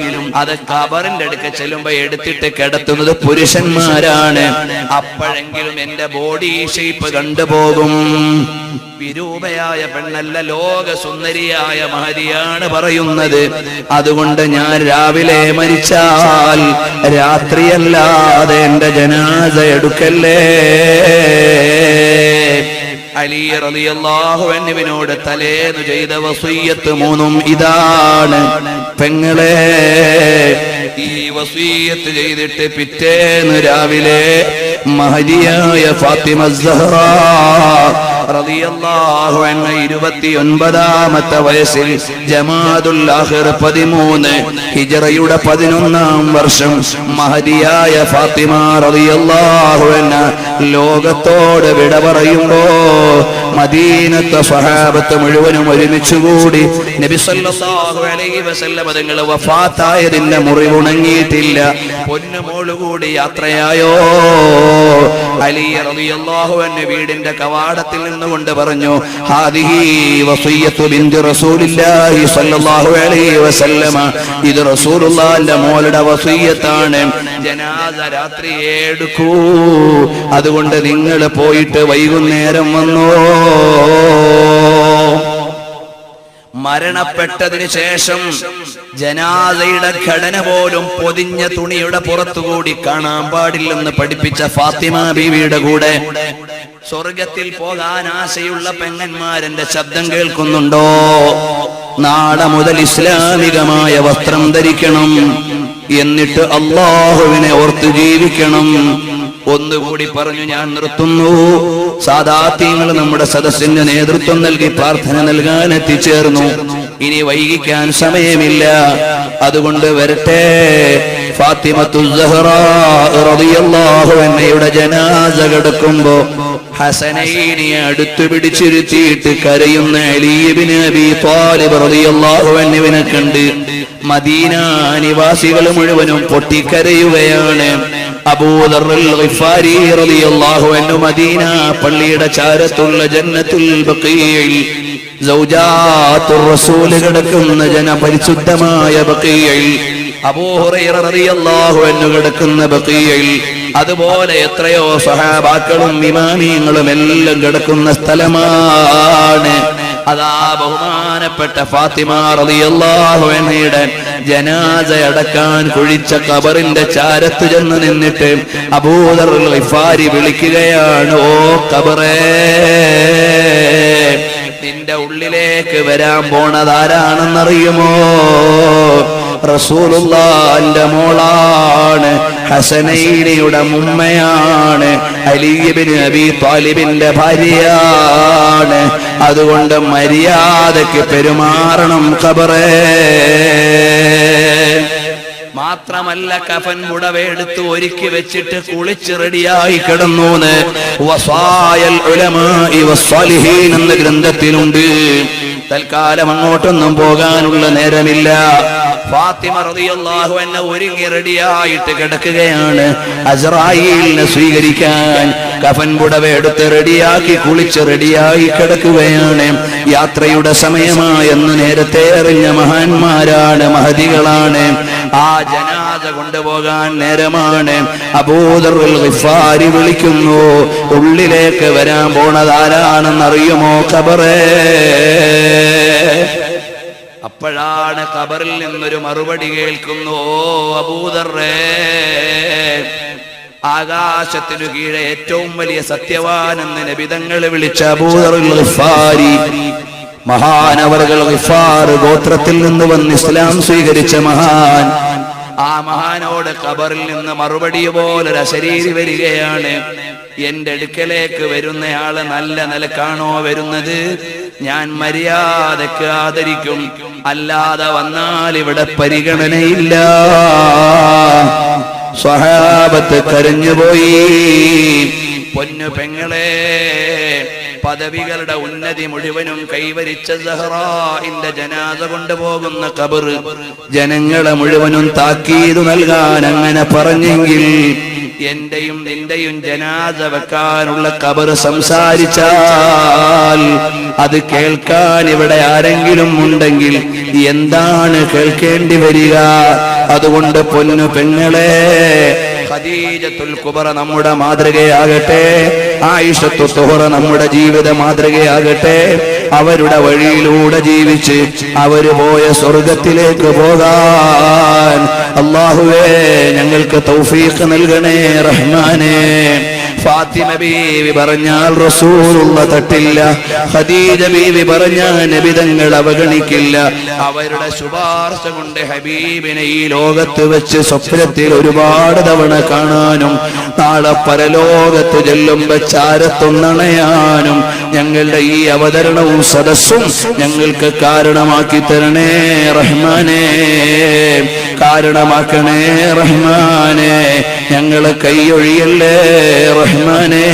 അത് ഖബറിന്റെ അടുക്ക ചെല്ലുമ്പോ എടുത്തിട്ട് കിടത്തുന്നത് പുരുഷന്മാരാണ്. അപ്പോഴെങ്കിലും എന്റെ ബോഡി ഷേപ്പ് കണ്ടുപോകും. വിരൂപയായ പെണ്ണല്ല, ലോക സുന്ദരിയായ മഹതിയാണ് പറയുന്നത്. അതുകൊണ്ട് ഞാൻ രാവിലെ മരിച്ചാൽ രാത്രിയല്ലാതെ എന്റെ ജനാസ എടുക്കല്ലേ. അലി റളിയല്ലാഹു അൻഹുവിനോട് തലേന്നു ചെയ്ത വസിയ്യത്ത് മൂന്നും ഇതാണ്. പെങ്ങളെ, ഈ വസിയ്യത്ത് ചെയ്തിട്ട് പിറ്റേന്ന് രാവിലെ മഹദിയായ ഫാത്തിമ സഹറ റളിയല്ലാഹു അൻഹ 29ാമത്തെ വയസ്സിൽ ജമാദുൽ ആഖിർ 13 ഹിജ്റയുടെ 11ാം വർഷം മഹദിയായ ഫാത്തിമ റളിയല്ലാഹു അൻഹ ലോകത്തോട് വിട പറയുമ്പോ മദീനത്തെ സ്വഹാബത്ത് മുഴുവനും ഒരുമിച്ചുകൂടി നബി സല്ലല്ലാഹു അലൈഹി വസല്ലം തങ്ങൾ വഫാത്തായതിന്റെ മുറിവുണങ്ങിയിട്ടില്ല. പൊന്നുമോളുകൂടി യാത്രയായോ. അലി റളിയല്ലാഹു അൻഹു വീടിന്റെ കവാടത്തിൽ നിന്നുകൊണ്ട് പറഞ്ഞു, ഹാദിഹി വസിയ്യത്തു ബിൻതി റസൂലില്ലാഹി സ്വല്ലല്ലാഹു അലൈഹി വസല്ലമ, ഇത് റസൂലുള്ളാഹിന്റെ മോളുടെ വസിയ്യത്താണ്. ജനാസ രാത്രി എടുക്കൂ. അതുകൊണ്ട് നിങ്ങൾ പോയിട്ട് വൈകുന്നേരം വന്നോ. മരണപ്പെട്ടതിന് ശേഷം ജനാസയുടെ ഘടന പോലും പൊതിഞ്ഞ തുണിയുടെ പുറത്തുകൂടി കാണാൻ പാടില്ലെന്ന് പഠിപ്പിച്ച ഫാത്തിമ ബീവിയുടെ കൂടെ സ്വർഗത്തിൽ പോകാൻ ആശയുള്ള പെങ്ങന്മാരെന്റെ ശബ്ദം കേൾക്കുന്നുണ്ടോ? നാളെ മുതൽ ഇസ്ലാമികമായ വസ്ത്രം ധരിക്കണം, എന്നിട്ട് അള്ളാഹുവിനെ ഓർത്ത് ജീവിക്കണം. ഒന്നുകൂടി പറഞ്ഞു ഞാൻ നിർത്തുന്നു. സാദാത്യങ്ങൾ നമ്മുടെ സദസ്സിന് നേതൃത്വം നൽകി പ്രാർത്ഥന നൽകാൻ എത്തിച്ചേർന്നു. ഇനി വൈകിക്കാൻ സമയമില്ല. അതുകൊണ്ട് വരട്ടെ. ഫാത്തിമത്തുൽ സഹറ റളിയല്ലാഹു അൻഹയുടെ ജനാസ കിടക്കുമ്പോ ഹസനൈനെ അടുത്തു പിടിച്ചിരുത്തിയിട്ട് കരയുന്ന അലി ഇബ്നു അബീ ത്വാലിബ് റളിയല്ലാഹു അൻഹുവിനെ കണ്ട് മദീന നിവാസികൾ മുഴുവനും പൊട്ടിക്കരയുകയാണ്. അബൂദർ ഗിഫാരി റളിയല്ലാഹു അൻഹു മദീന പള്ളിയുടെ ചാരത്തുള്ള ജന്നത്തുൽ ബഖീയിൽ സൗജാത്തുർ റസൂൽ കിടക്കുന്ന പരിശുദ്ധമായ ബഖീയിൽ, അബൂ ഹുറൈറ റളിയല്ലാഹു അൻഹു കിടക്കുന്ന ബഖീയിൽ, അതുപോലെ എത്രയോ സഹാബാക്കളും ഇമാമിയങ്ങളും എല്ലാം കിടക്കുന്ന സ്ഥലമാണ്. അതാ ബഹുമാനപ്പെട്ട ഫാത്തിമ റളിയല്ലാഹു അൻഹയുടെ ജനാസ അടക്കാൻ കുഴിച്ച ഖബറിന്റെ ചാരത്ത് ചെന്ന് നിന്നിട്ട് അബൂദർ ഗിഫാരി വിളിക്കുകയാണ്, ഓ ഖബറേ, നിന്റെ ഉള്ളിലേക്ക് വരാൻ പോണതാരാണെന്നറിയുമോ? റസൂലുള്ളാഹിന്റെ മോളാണ്, ഹസനൈനിയുടെ മുമ്മയാണ്, അലി ഇബ്നു അബീ ത്വാലിബിന്റെ ഭാര്യയാണ്. അതുകൊണ്ട് മര്യാദയ്ക്ക് പെരുമാറണം ഖബറേ. മാത്രമല്ല കഫൻ മുടവെടുത്ത് ഒരുക്കി വെച്ചിട്ട് കുളിച്ച് റെഡിയായി കിടന്നൂന്ന് വസായൽ ഉലമാഇ വസ്സാലിഹീൻ എന്ന ഗ്രന്ഥത്തിലുണ്ട്. തൽക്കാലം അങ്ങോട്ടൊന്നും പോകാനുള്ള നേരമില്ല. ഫാത്തിമ റളിയല്ലാഹു അൻഹ ഒരുങ്ങി റെഡിയായിട്ട് കിടക്കുകയാണ്. അസ്റായീലിനെ സ്വീകരിക്കാൻ കഫൻ പുടവ എടുത്ത് റെഡിയാക്കി കുളിച്ച് റെഡിയായി കിടക്കുകയാണ്. യാത്രയുടെ സമയമായെന്ന് നേരത്തെ അറിഞ്ഞ മഹാന്മാരാണ്, മഹദികളാണ്. ആ ജനാസ കൊണ്ടുപോകാൻ നേരമാണ്. അബൂദർ ഗിഫാരി വിളിക്കുന്നു, ഉള്ളിലേക്ക് വരാൻ പോണതാരാണെന്നറിയുമോ ഖബറേ? അപ്പോഴാണ് ഖബറിൽ നിന്നൊരു മറുപടി കേൾക്കുന്നു, ഓ അബൂദറേ, ആകാശത്തിനു കീഴെ ഏറ്റവും വലിയ സത്യവാനെന്ന് നബിതങ്ങളെ വിളിച്ച അബൂദർ ഗിഫാരി, മഹാനവറുകൾ ഗിഫാർ ഗോത്രത്തിൽ നിന്ന് വന്ന് ഇസ്ലാം സ്വീകരിച്ച മഹാൻ. ആ മഹാനോട് ഖബറിൽ നിന്ന് മറുപടി പോലൊരു അശരീരി വരികയാണ്. എന്റെ അടുക്കലേക്ക് വരുന്നയാള് നല്ല നിലക്കാണോ വരുന്നത്? ഞാൻ മര്യാദക്ക് ആദരിക്കും, അല്ലാതെ വന്നാൽ ഇവിടെ പരിഗണനയില്ല. സ്വഹാബത്ത് കരഞ്ഞുപോയി. പൊന്നു പെങ്ങളെ, പദവികളുടെ ഉന്നതി മുഴുവനും കൈവരിച്ച സഹറാഇന്റെ ജനാസ കൊണ്ടുപോകുന്ന ഖബർ ജനങ്ങളെ മുഴുവനും താക്കീത് നൽകാൻ അങ്ങനെ പറഞ്ഞെങ്കിൽ, എന്റെയും നിന്റെയും ജനാസ വെക്കാനുള്ള ഖബർ സംസാരിച്ചാൽ അത് കേൾക്കാൻ ഇവിടെ ആരെങ്കിലും ഉണ്ടെങ്കിൽ എന്താണ് കേൾക്കേണ്ടി വരിക? അതുകൊണ്ട് പൊന്നു പെങ്ങളെ, ഖദീജത്തുൽ കുബ്ര നമ്മുടെ മാതൃകയാകട്ടെ, ആയിഷത്തു സുഹറ നമ്മുടെ ജീവിത മാതൃകയാകട്ടെ. അവരുടെ വഴിയിലൂടെ ജീവിച്ച് അവര് പോയ സ്വർഗത്തിലേക്ക് പോകാൻ അല്ലാഹുവേ ഞങ്ങൾക്ക് തൗഫീഖ് നൽകണേ റഹ്മാനേ. ഫാത്തിമ ബീവി പറഞ്ഞാൽ റസൂലുള്ള തട്ടില്ല, ഖദീജ ബീവി പറഞ്ഞാൽ നബി തങ്ങൾ അവഗണിക്കില്ല. അവരുടെ ശുപാർശ കൊണ്ട് ഹബീബിനെ ഈ ലോകത്ത് വെച്ച് സ്വപ്നത്തിൽ ഒരുപാട് തവണ കാണാനും നാളെ പരലോകത്ത് ചെല്ലുമ്പോ ചാരത്തൊന്നണയാനും ഞങ്ങളുടെ ഈ അവതരണവും സദസ്സും ഞങ്ങൾക്ക് കാരണമാക്കി തരണേ റഹ്മാനേ, കാരണമാക്കണേ റഹ്മാനേ. ഞങ്ങളെ കൈയൊഴിയല്ലേ റഹ്മാനേ.